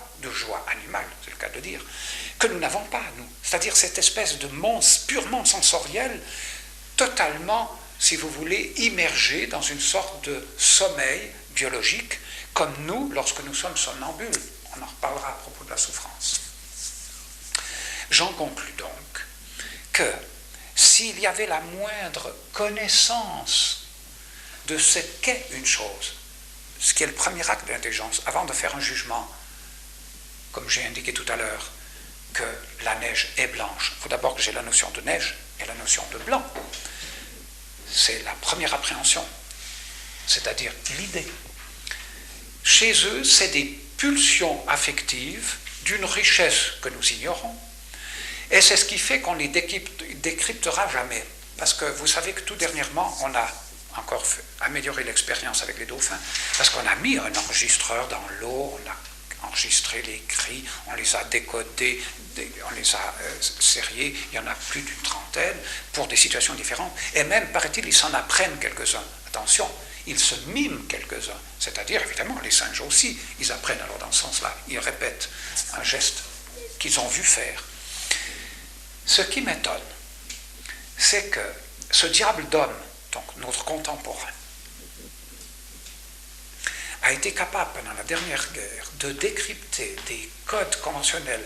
animale, c'est le cas de le dire, que nous n'avons pas, nous. C'est-à-dire cette espèce de monde purement sensoriel, totalement, si vous voulez, immergé dans une sorte de sommeil biologique, comme nous, lorsque nous sommes somnambules. On en reparlera à propos de la souffrance. J'en conclus donc que s'il y avait la moindre connaissance de ce qu'est une chose, ce qui est le premier acte de l'intelligence, avant de faire un jugement, comme j'ai indiqué tout à l'heure, que la neige est blanche. Il faut d'abord que j'ai la notion de neige et la notion de blanc. C'est la première appréhension, c'est-à-dire l'idée. Chez eux, c'est des pulsions affectives d'une richesse que nous ignorons, et c'est ce qui fait qu'on ne les décryptera jamais. parce que vous savez que tout dernièrement, on a encore amélioré l'expérience avec les dauphins, parce qu'on a mis un enregistreur dans l'eau, on a enregistré les cris, on les a décodés, on les a sériés, il y en a plus d'une trentaine, pour des situations différentes, et même, paraît-il, ils s'en apprennent quelques-uns. Attention, ils se miment quelques-uns, c'est-à-dire, évidemment, les singes aussi, ils apprennent alors dans ce sens-là, ils répètent un geste qu'ils ont vu faire. Ce qui m'étonne, c'est que ce diable d'homme, donc notre contemporain, a été capable pendant la dernière guerre de décrypter des codes conventionnels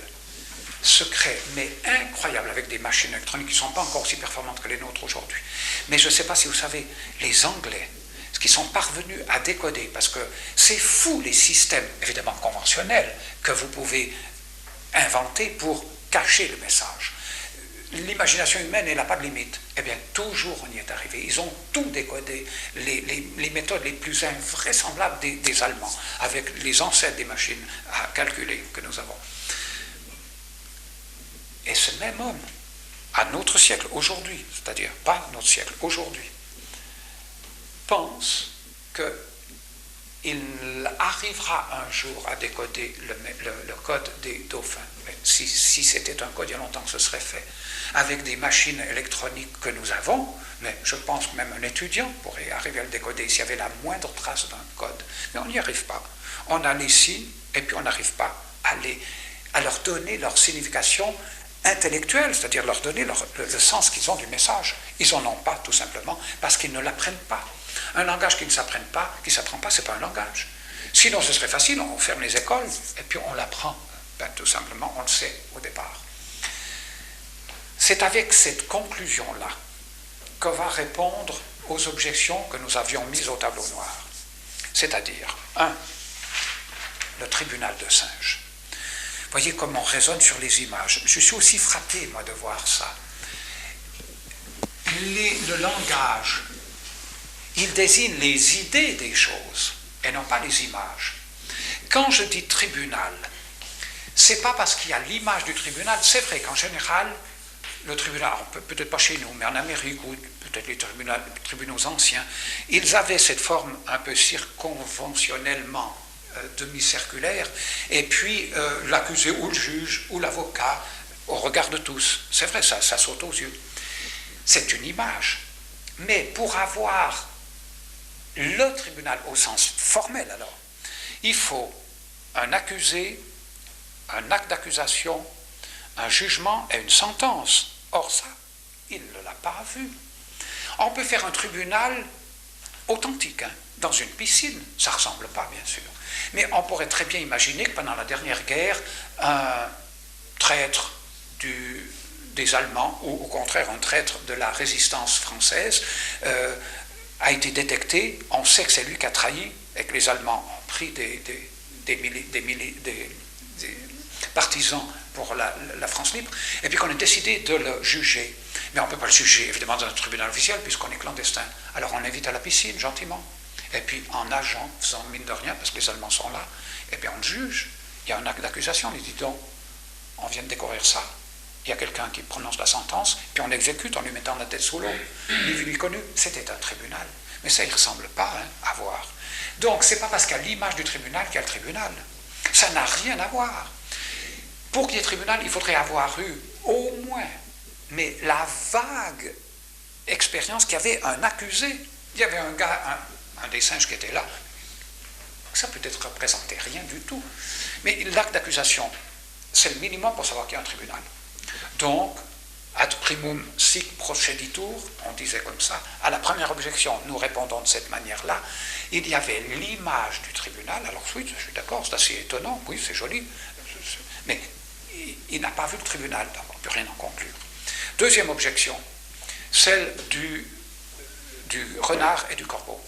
secrets, mais incroyables, avec des machines électroniques qui ne sont pas encore aussi performantes que les nôtres aujourd'hui. Mais je ne sais pas si vous savez, les Anglais, ce qu'ils sont parvenus à décoder, parce que c'est fou les systèmes, évidemment conventionnels, que vous pouvez inventer pour cacher le message. L'imagination humaine, elle n'a pas de limite. Eh bien, toujours on y est arrivé. Ils ont tout décodé, les méthodes les plus invraisemblables des Allemands, avec les ancêtres des machines à calculer que nous avons. Et ce même homme, à notre siècle, aujourd'hui, c'est-à-dire pas notre siècle, aujourd'hui, pense qu'il arrivera un jour à décoder le code des dauphins. Mais si c'était un code, il y a longtemps que ce serait fait. Avec des machines électroniques que nous avons, mais je pense que même un étudiant pourrait arriver à le décoder s'il y avait la moindre trace d'un code. Mais on n'y arrive pas. On a les signes, et puis on n'arrive pas à leur donner leur signification intellectuelle, c'est-à-dire leur donner le sens qu'ils ont du message. Ils n'en ont pas, tout simplement, parce qu'ils ne l'apprennent pas. Un langage qui ne s'apprend pas, ce n'est pas un langage. Sinon, ce serait facile, on ferme les écoles, et puis on l'apprend. Ben, tout simplement, on le sait au départ. C'est avec cette conclusion-là que va répondre aux objections que nous avions mises au tableau noir. C'est-à-dire, 1. Le tribunal de singes. Voyez comment on raisonne sur les images. Je suis aussi frappé, moi, de voir ça. Le langage, il désigne les idées des choses, et non pas les images. Quand je dis tribunal, c'est pas parce qu'il y a l'image du tribunal, c'est vrai qu'en général, le tribunal, peut-être pas chez nous, mais en Amérique ou peut-être les tribunaux anciens, ils avaient cette forme un peu circonventionnellement demi-circulaire, et puis l'accusé ou le juge ou l'avocat, au regard de tous. C'est vrai, ça saute aux yeux. C'est une image. Mais pour avoir le tribunal au sens formel, alors, il faut un accusé, un acte d'accusation, un jugement et une sentence. Or ça, il ne l'a pas vu. On peut faire un tribunal authentique, dans une piscine. Ça ne ressemble pas, bien sûr. Mais on pourrait très bien imaginer que pendant la dernière guerre, un traître des Allemands, ou au contraire un traître de la résistance française, a été détecté. On sait que c'est lui qui a trahi, et que les Allemands ont pris des partisans pour la France libre, et puis qu'on a décidé de le juger. Mais on ne peut pas le juger, évidemment, dans un tribunal officiel, puisqu'on est clandestin. Alors on l'invite à la piscine, gentiment. Et puis en nageant, faisant mine de rien, parce que les Allemands sont là, et puis on le juge. Il y a un acte d'accusation, on lui dit donc, on vient de découvrir ça. Il y a quelqu'un qui prononce la sentence, puis on l'exécute en lui mettant la tête sous l'eau. Ni vu ni connu, c'était un tribunal. Mais ça, il ne ressemble pas à voir. Donc, ce n'est pas parce qu'il y a l'image du tribunal qu'il y a le tribunal. Ça n'a rien à voir. Pour qu'il y ait tribunal, il faudrait avoir eu au moins, mais la vague expérience qu'il y avait un accusé. Il y avait un gars, un des singes qui était là. Ça peut-être représentait rien du tout. Mais l'acte d'accusation, c'est le minimum pour savoir qu'il y a un tribunal. Donc, ad primum sic proceditur, on disait comme ça, à la première objection, nous répondons de cette manière-là. Il y avait l'image du tribunal. Alors oui, je suis d'accord, c'est assez étonnant, oui, c'est joli, mais il n'a pas vu le tribunal, donc on ne peut rien en conclure. Deuxième objection, celle du renard et du corbeau.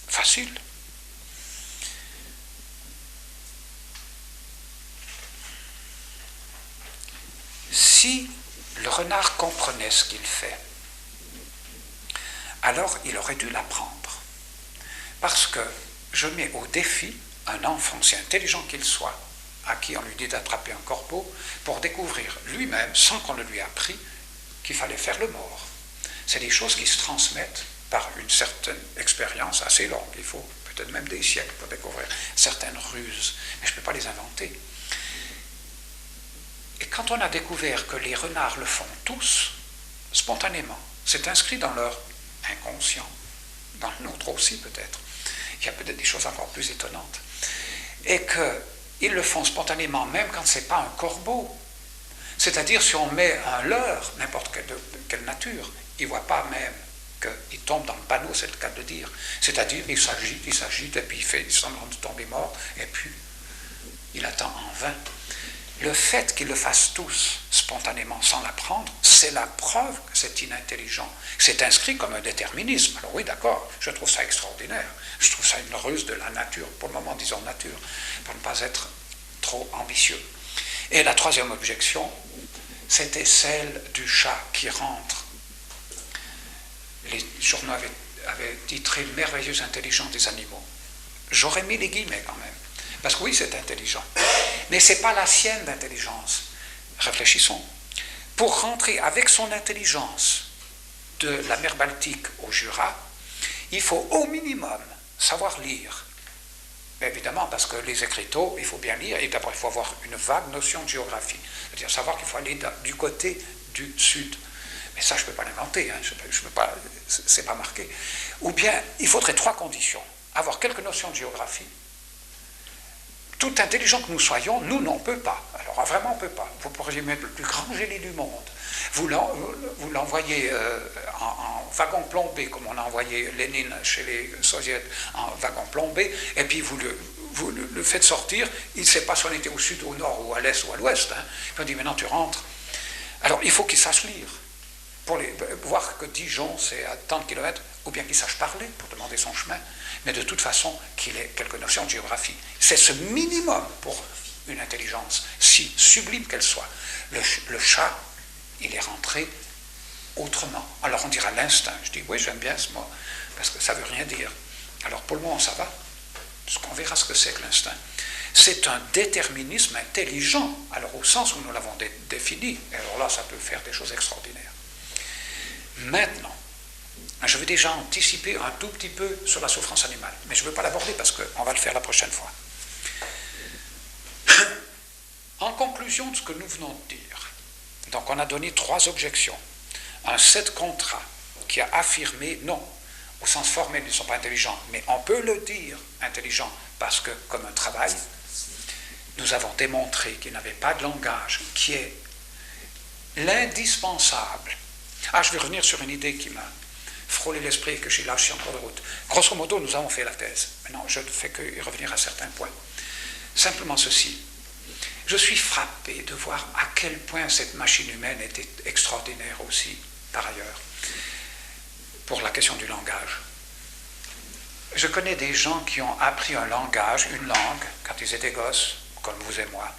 Facile. Si le renard comprenait ce qu'il fait, alors il aurait dû l'apprendre. Parce que je mets au défi un enfant, si intelligent qu'il soit, à qui on lui dit d'attraper un corbeau, pour découvrir lui-même, sans qu'on ne lui ait appris, qu'il fallait faire le mort. C'est des choses qui se transmettent par une certaine expérience assez longue. Il faut peut-être même des siècles pour découvrir certaines ruses, mais je ne peux pas les inventer. Et quand on a découvert que les renards le font tous, spontanément, c'est inscrit dans leur inconscient, dans le nôtre aussi peut-être, il y a peut-être des choses encore plus étonnantes, et qu'ils le font spontanément même quand ce n'est pas un corbeau. C'est-à-dire si on met un leurre, n'importe quelle nature, il ne voit pas même qu'il tombe dans le panneau, c'est le cas de dire. C'est-à-dire il s'agite, et puis il fait semblant de tomber mort, et puis il attend en vain. Le fait qu'ils le fassent tous spontanément sans l'apprendre, c'est la preuve que c'est inintelligent. C'est inscrit comme un déterminisme. Alors oui, d'accord, je trouve ça extraordinaire. Je trouve ça une ruse de la nature, pour le moment disons nature, pour ne pas être trop ambitieux. Et la troisième objection, c'était celle du chat qui rentre. Les journaux avaient titré « Merveilleuse intelligence des animaux ». J'aurais mis les guillemets quand même, parce que oui, c'est intelligent. Mais ce n'est pas la sienne d'intelligence. Réfléchissons. Pour rentrer avec son intelligence de la mer Baltique au Jura, il faut au minimum savoir lire. Évidemment, parce que les écriteaux, il faut bien lire, et d'abord il faut avoir une vague notion de géographie, c'est-à-dire savoir qu'il faut aller du côté du sud. Mais ça, je ne peux pas l'inventer, hein, je peux pas, c'est pas marqué. Ou bien, il faudrait trois conditions. Avoir quelques notions de géographie. Tout intelligent que nous soyons, nous, on ne peut pas. Alors, vraiment, on ne peut pas. Vous pourriez mettre le plus grand génie du monde. Vous l'envoyez en wagon plombé, comme on a envoyé Lénine chez les soviets en wagon plombé, et puis vous le faites sortir, il ne sait pas si on était au sud, au nord, ou à l'est, ou à l'ouest. Hein. Il dit, maintenant tu rentres. Alors, il faut qu'il sache lire, pour voir que Dijon, c'est à tant de kilomètres, ou bien qu'il sache parler, pour demander son chemin, mais de toute façon, qu'il ait quelques notions de géographie. C'est ce minimum pour une intelligence, si sublime qu'elle soit. Le chat, il est rentré autrement. Alors on dira l'instinct. Je dis oui, j'aime bien ce mot, parce que ça ne veut rien dire. Alors pour le moment, ça va, parce qu'on verra ce que c'est que l'instinct. C'est un déterminisme intelligent, alors au sens où nous l'avons défini. Et alors là, ça peut faire des choses extraordinaires. Maintenant, je vais déjà anticiper un tout petit peu sur la souffrance animale, mais je ne veux pas l'aborder parce qu'on va le faire la prochaine fois. En conclusion de ce que nous venons de dire, donc on a donné trois objections. Un set contrat qui a affirmé non, au sens formel ils ne sont pas intelligents, mais on peut le dire intelligent parce que comme un travail, nous avons démontré qu'ils n'avaient pas de langage qui est l'indispensable. Je vais revenir sur une idée qui m'a frôlé l'esprit et que j'ai lâché en cours de route. Grosso modo, nous avons fait la thèse. Maintenant, je ne fais que y revenir à certains points. Simplement ceci. Je suis frappé de voir à quel point cette machine humaine était extraordinaire aussi, par ailleurs, pour la question du langage. Je connais des gens qui ont appris un langage, une langue, quand ils étaient gosses, comme vous et moi.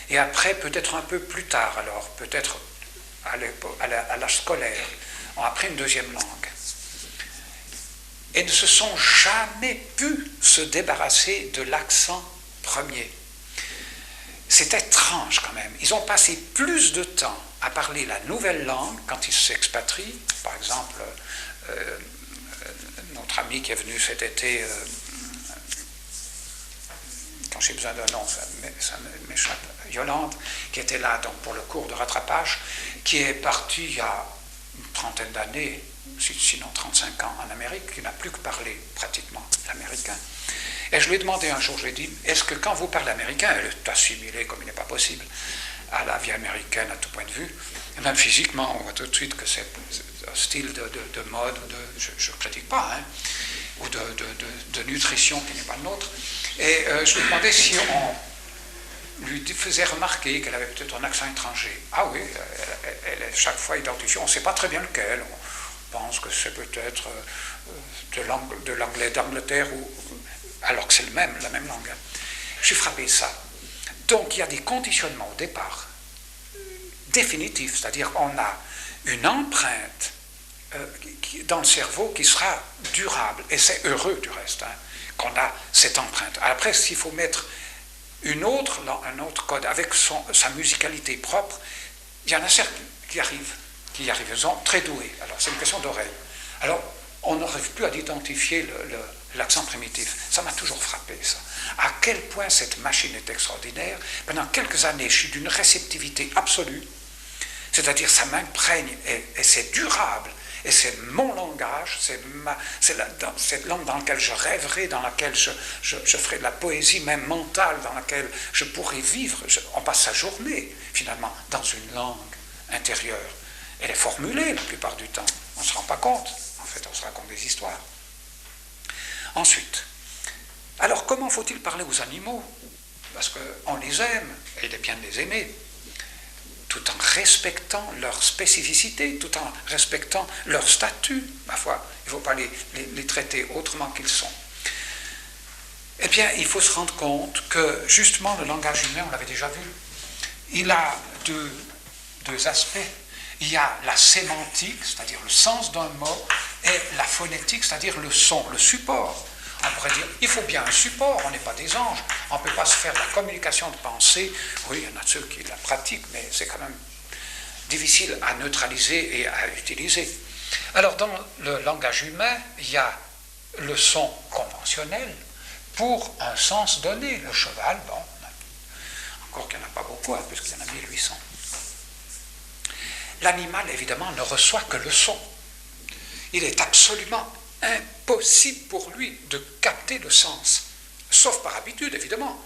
Et après, peut-être un peu plus tard, alors, peut-être à l'âge scolaire, ont appris une deuxième langue. Et ne se sont jamais pu se débarrasser de l'accent premier. C'est étrange quand même. Ils ont passé plus de temps à parler la nouvelle langue quand ils s'expatrient. Par exemple, notre ami qui est venu cet été, quand j'ai besoin d'un nom, ça m'échappe, Yolande, qui était là donc, pour le cours de rattrapage, qui est parti il y a une trentaine d'années, sinon 35 ans en Amérique, qui n'a plus que parlé pratiquement l'américain. Et je lui ai demandé un jour, je lui ai dit, est-ce que quand vous parlez américain, elle est assimilée comme il n'est pas possible à la vie américaine à tout point de vue, et même physiquement, on voit tout de suite que c'est un style de mode, je ne critique pas, hein, ou de nutrition qui n'est pas le nôtre. Et je lui ai demandé si on lui faisait remarquer qu'elle avait peut-être un accent étranger. Ah oui, elle est chaque fois identifiée, on ne sait pas très bien lequel, on pense que c'est peut-être de l'anglais d'Angleterre, alors que c'est la même langue. Je suis frappé de ça. Donc il y a des conditionnements au départ définitifs, c'est-à-dire on a une empreinte dans le cerveau qui sera durable, et c'est heureux du reste, hein, qu'on a cette empreinte. Après, s'il faut mettre un autre code avec sa musicalité propre, il y en a certains qui arrivent. qui y arrivent, ils sont très doués. Alors, c'est une question d'oreille. Alors, on n'arrive plus à identifier l'accent primitif. Ça m'a toujours frappé, ça. À quel point cette machine est extraordinaire. Pendant quelques années, je suis d'une réceptivité absolue, c'est-à-dire ça m'imprègne et c'est durable. Et c'est mon langage, c'est cette langue dans laquelle je rêverai, dans laquelle je ferai de la poésie même mentale, dans laquelle je pourrai vivre. On passe sa journée, finalement, dans une langue intérieure. Elle est formulée la plupart du temps. On ne se rend pas compte. En fait, on se raconte des histoires. Ensuite, alors comment faut-il parler aux animaux? Parce qu'on les aime, et il est bien de les aimer, tout en respectant leur spécificité, tout en respectant leur statut, ma foi. Il ne faut pas les traiter autrement qu'ils sont. Eh bien, il faut se rendre compte que, justement, le langage humain, on l'avait déjà vu, il a deux aspects. Il y a la sémantique, c'est-à-dire le sens d'un mot, et la phonétique, c'est-à-dire le son, le support. On pourrait dire, il faut bien un support, on n'est pas des anges, on ne peut pas se faire de la communication de pensée. Oui, il y en a ceux qui la pratiquent, mais c'est quand même difficile à neutraliser et à utiliser. Alors, dans le langage humain, il y a le son conventionnel pour un sens donné. Le cheval, bon, encore qu'il n'y en a pas beaucoup, hein, puisqu'il y en a 1800. L'animal, évidemment, ne reçoit que le son. Il est absolument impossible pour lui de capter le sens, sauf par habitude, évidemment.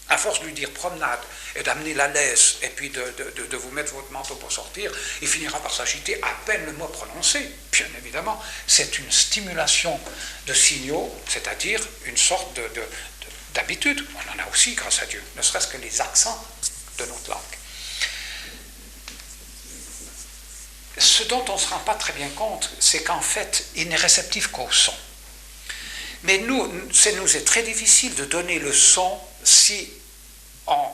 À force de lui dire promenade et d'amener la laisse et puis de vous mettre votre manteau pour sortir, il finira par s'agiter à peine le mot prononcé. Bien évidemment, c'est une stimulation de signaux, c'est-à-dire une sorte d'habitude. On en a aussi, grâce à Dieu, ne serait-ce que les accents de notre langue. Ce dont on ne se rend pas très bien compte, c'est qu'en fait, il n'est réceptif qu'au son. Mais nous est très difficile de donner le son si on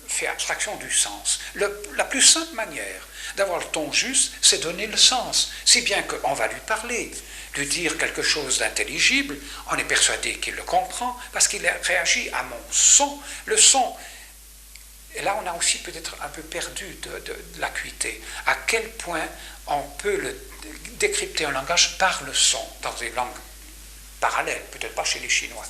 fait abstraction du sens. La plus simple manière d'avoir le ton juste, c'est donner le sens. Si bien qu'on va lui parler, lui dire quelque chose d'intelligible, on est persuadé qu'il le comprend, parce qu'il réagit à mon son. Le son... Et là, on a aussi peut-être un peu perdu de l'acuité. À quel point on peut décrypter un langage par le son, dans des langues parallèles, peut-être pas chez les Chinois.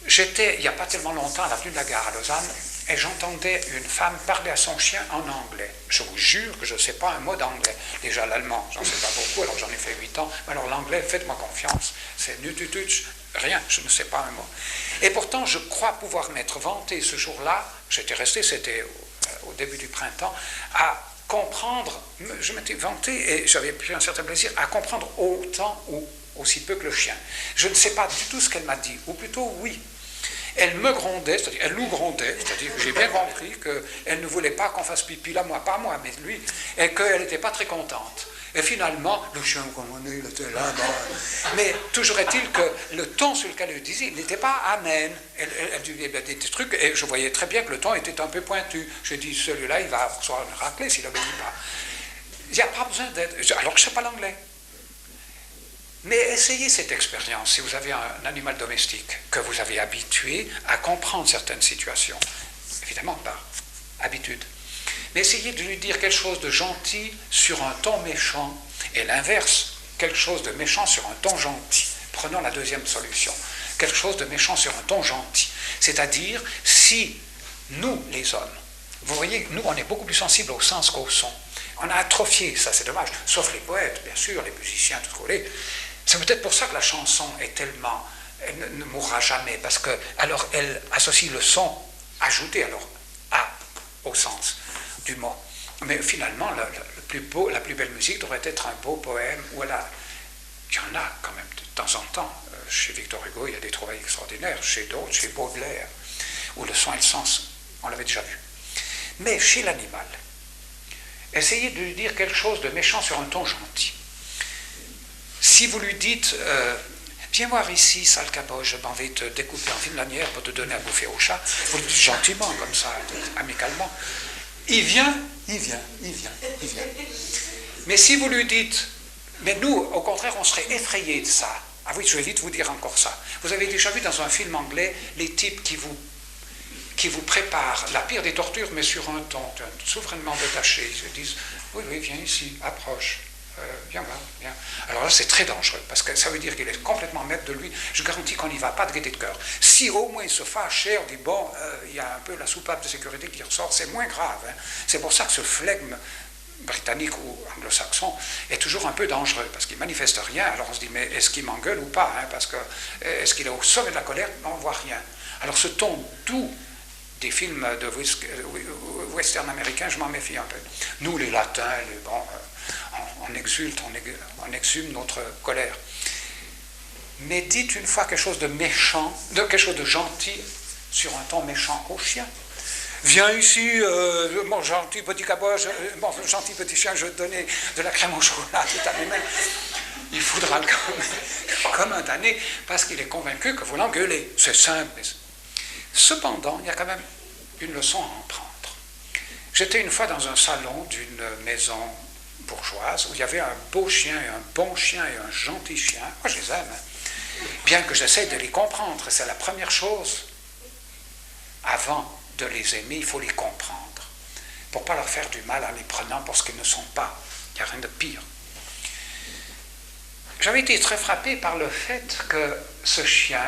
J'étais, il n'y a pas tellement longtemps, à l'avenue de la Gare à Lausanne, et j'entendais une femme parler à son chien en anglais. Je vous jure que je ne sais pas un mot d'anglais. Déjà l'allemand, j'en sais pas beaucoup, alors j'en ai fait 8 ans. Mais alors l'anglais, faites-moi confiance. C'est nutututsch, rien, je ne sais pas un mot. Et pourtant, je crois pouvoir m'être vanté ce jour-là, j'étais resté, c'était au début du printemps, à comprendre, je m'étais vanté et j'avais pris un certain plaisir à comprendre autant ou aussi peu que le chien. Je ne sais pas du tout ce qu'elle m'a dit, ou plutôt oui. Elle me grondait, c'est-à-dire elle nous grondait, c'est-à-dire que j'ai bien compris qu'elle ne voulait pas qu'on fasse pipi là, moi, pas moi, mais lui, et qu'elle n'était pas très contente. Et finalement, le chien, comme on est, il était là, mais toujours est-il que le ton sur lequel elle disait, il n'était pas amen. Elle disait des trucs, et je voyais très bien que le ton était un peu pointu. J'ai dit, celui-là, il va recevoir une raclée s'il n'obéit pas. Il n'y a pas besoin d'être... Alors que je ne sais pas l'anglais. Mais essayez cette expérience si vous avez un animal domestique que vous avez habitué à comprendre certaines situations. Évidemment, par habitude. Mais essayez de lui dire quelque chose de gentil sur un ton méchant, et l'inverse, quelque chose de méchant sur un ton gentil. Prenons la deuxième solution. Quelque chose de méchant sur un ton gentil. C'est-à-dire, si nous, les hommes, vous voyez, nous, on est beaucoup plus sensibles au sens qu'au son. On a atrophié, ça c'est dommage, sauf les poètes, bien sûr, les musiciens, tout ce que vous voulez. C'est peut-être pour ça que la chanson est tellement... Elle ne mourra jamais, parce que alors elle associe le son ajouté alors au sens du mot. Mais finalement, la plus belle musique devrait être un beau poème où il y en a quand même de temps en temps. Chez Victor Hugo, il y a des trouvailles extraordinaires. Chez d'autres, chez Baudelaire, où le son et le sens, on l'avait déjà vu. Mais chez l'animal, essayez de lui dire quelque chose de méchant sur un ton gentil. Si vous lui dites viens voir ici, sale caboche, je m'en vais te découper en fine lanière pour te donner à bouffer au chat, vous le dites gentiment, comme ça, amicalement, il vient. Mais si vous lui dites, mais nous, au contraire, on serait effrayés de ça. Ah oui, je vais vite vous dire encore ça. Vous avez déjà vu dans un film anglais les types qui vous qui vous préparent la pire des tortures, mais sur un ton souverainement détaché. Ils se disent, oui, oui, viens ici, approche. Viens là, viens. Alors là, c'est très dangereux, parce que ça veut dire qu'il est complètement maître de lui. Je garantis qu'on n'y va pas de gaieté de cœur. Si au moins il se fâche, on dit, bon, il y a un peu la soupape de sécurité qui ressort, c'est moins grave. Hein. C'est pour ça que ce flegme britannique ou anglo-saxon est toujours un peu dangereux, parce qu'il ne manifeste rien. Alors on se dit, mais est-ce qu'il m'engueule ou pas, hein, parce que est-ce qu'il est au sommet de la colère? On ne voit rien. Alors ce ton doux des films de western américains, je m'en méfie un peu. Nous, les latins, on exulte, on exhume notre colère. Mais dites une fois quelque chose de méchant, quelque chose de gentil, sur un ton méchant au chien. Viens ici, mon gentil petit caboche, mon gentil petit chien, je vais te donner de la crème au chocolat tout à mes mains. Il faudra le comme un damné, parce qu'il est convaincu que vous l'engueulez. C'est simple. Cependant, il y a quand même une leçon à en prendre. J'étais une fois dans un salon d'une maison bourgeoise où il y avait un beau chien et un bon chien et un gentil chien. Moi, je les aime, hein. Bien que j'essaie de les comprendre. C'est la première chose. Avant de les aimer, il faut les comprendre. Pour ne pas leur faire du mal en les prenant pour ce qu'ils ne sont pas. Il n'y a rien de pire. J'avais été très frappé par le fait que ce chien,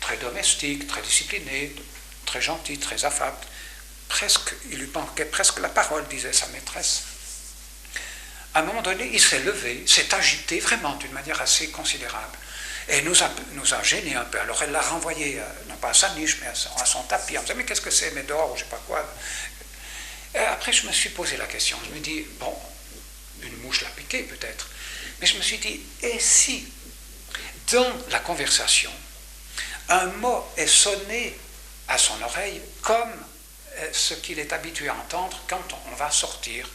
très domestique, très discipliné, très gentil, très affable, il lui manquait presque la parole, disait sa maîtresse. À un moment donné, il s'est levé, s'est agité vraiment d'une manière assez considérable et nous a gênés un peu. Alors elle l'a renvoyé, non pas à sa niche, mais à son tapis. On me disait, mais qu'est-ce que c'est, mais dehors, ou je ne sais pas quoi. Et après, je me suis posé la question. Je me dis, bon, une mouche l'a piqué peut-être. Mais je me suis dit, et si, dans la conversation, un mot est sonné à son oreille comme ce qu'il est habitué à entendre quand on va sortir.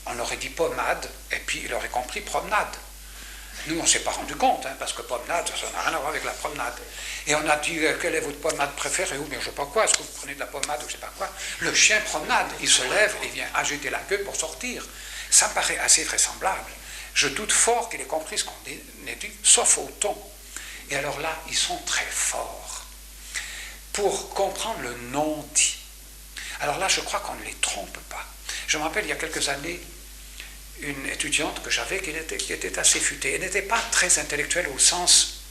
On aurait dit pommade, et puis il aurait compris promenade. Nous, on ne s'est pas rendu compte, hein, parce que promenade, ça n'a rien à voir avec la promenade. Et on a dit, quelle est votre pommade préférée? Ou bien je ne sais pas quoi, est-ce que vous prenez de la pommade ou je ne sais pas quoi? Le chien promenade, il se lève et vient agiter la queue pour sortir. Ça me paraît assez vraisemblable. Je doute fort qu'il ait compris ce qu'on a dit, sauf au ton. Et alors là, ils sont très forts pour comprendre le non-dit. Alors là, je crois qu'on ne les trompe pas. Je me rappelle, il y a quelques années, une étudiante que j'avais qui était assez futée. Elle n'était pas très intellectuelle au sens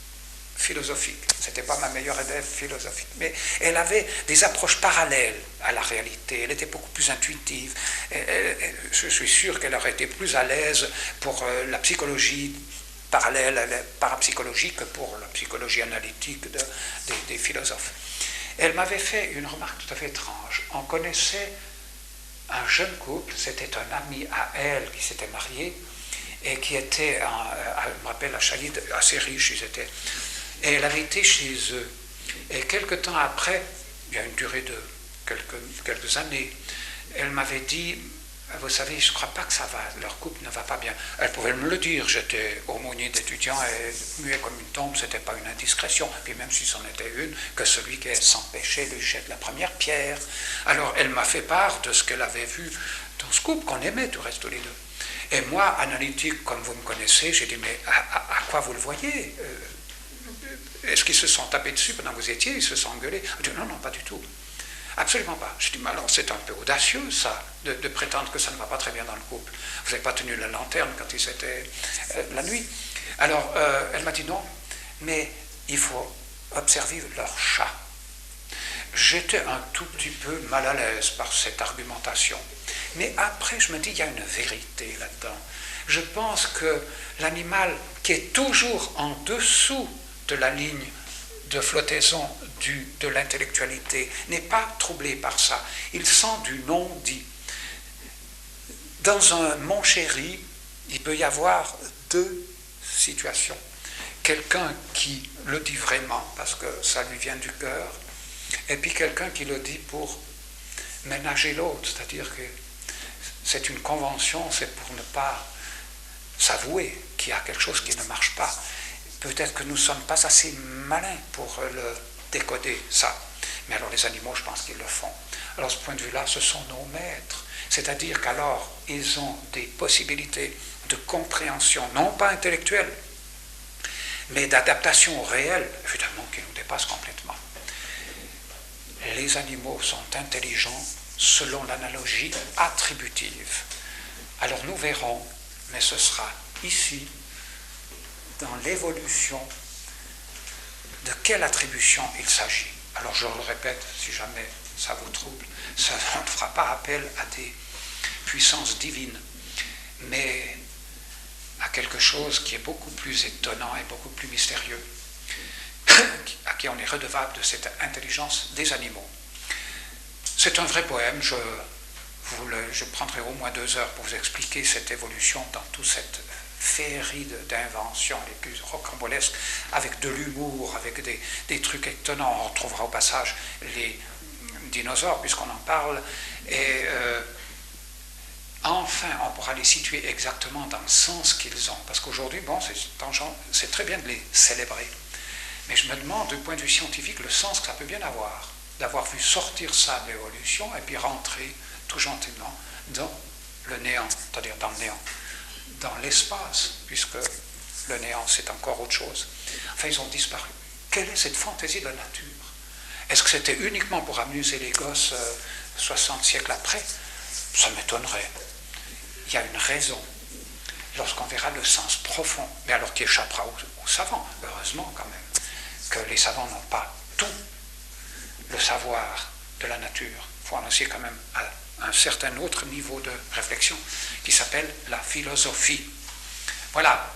philosophique. Ce n'était pas ma meilleure élève philosophique. Mais elle avait des approches parallèles à la réalité. Elle était beaucoup plus intuitive. Je suis sûr qu'elle aurait été plus à l'aise pour la psychologie parallèle à la parapsychologie que pour la psychologie analytique des philosophes. Elle m'avait fait une remarque tout à fait étrange. On connaissait un jeune couple, c'était un ami à elle qui s'était marié et qui était, je me rappelle, à Chalide, assez riche, et elle avait été chez eux. Et quelque temps après, il y a une durée de quelques années, elle m'avait dit, vous savez, je ne crois pas que ça va, leur couple ne va pas bien. Elle pouvait me le dire, j'étais aumônier d'étudiants et muet comme une tombe, ce n'était pas une indiscrétion. Puis même si c'en était une, que celui qui est sans péché lui jette la première pierre. Alors elle m'a fait part de ce qu'elle avait vu dans ce couple qu'on aimait tout reste tous les deux. Et moi, analytique comme vous me connaissez, j'ai dit, mais à quoi vous le voyez? Est-ce qu'ils se sont tapés dessus pendant que vous étiez? Ils se sont engueulés? Elle dit, non, non, pas du tout. Absolument pas. Je dis, mais alors c'est un peu audacieux, ça, de prétendre que ça ne va pas très bien dans le couple. Vous n'avez pas tenu la lanterne quand il s'était la nuit. Alors, elle m'a dit non, mais il faut observer leur chat. J'étais un tout petit peu mal à l'aise par cette argumentation. Mais après, je me dis, il y a une vérité là-dedans. Je pense que l'animal qui est toujours en dessous de la ligne de flottaison de l'intellectualité n'est pas troublé par ça. Il sent du non-dit. Dans un mon chéri, il peut y avoir deux situations. Quelqu'un qui le dit vraiment parce que ça lui vient du cœur, et puis quelqu'un qui le dit pour ménager l'autre, c'est-à-dire que c'est une convention, c'est pour ne pas s'avouer qu'il y a quelque chose qui ne marche pas. Peut-être que nous ne sommes pas assez malins pour le décoder, ça. Mais alors les animaux, je pense qu'ils le font. Alors, ce point de vue-là, ce sont nos maîtres. C'est-à-dire qu'alors, ils ont des possibilités de compréhension, non pas intellectuelle, mais d'adaptation au réel, évidemment, qui nous dépassent complètement. les animaux sont intelligents selon l'analogie attributive. Alors nous verrons, mais ce sera ici, dans l'évolution, de quelle attribution il s'agit. Alors je le répète, si jamais ça vous trouble, ça ne fera pas appel à des puissances divines, mais à quelque chose qui est beaucoup plus étonnant et beaucoup plus mystérieux, à qui on est redevable de cette intelligence des animaux. C'est un vrai poème, je prendrai au moins 2 heures pour vous expliquer cette évolution dans toute cette féerie d'inventions les plus rocambolesques, avec de l'humour, avec des trucs étonnants. On retrouvera au passage les dinosaures, puisqu'on en parle, et enfin, on pourra les situer exactement dans le sens qu'ils ont, parce qu'aujourd'hui, bon, c'est très bien de les célébrer, mais je me demande, du point de vue scientifique, le sens que ça peut bien avoir, d'avoir vu sortir ça de l'évolution, et puis rentrer tout gentiment dans le néant, c'est-à-dire dans le néant, dans l'espace, puisque le néant, c'est encore autre chose. Enfin, ils ont disparu. Quelle est cette fantaisie de la nature? Est-ce que c'était uniquement pour amuser les gosses 60 siècles après? Ça m'étonnerait. Il y a une raison, lorsqu'on verra le sens profond, mais alors qui échappera aux savants, heureusement quand même, que les savants n'ont pas tout le savoir de la nature. Il faut en aussi quand même à un certain autre niveau de réflexion qui s'appelle la philosophie. Voilà,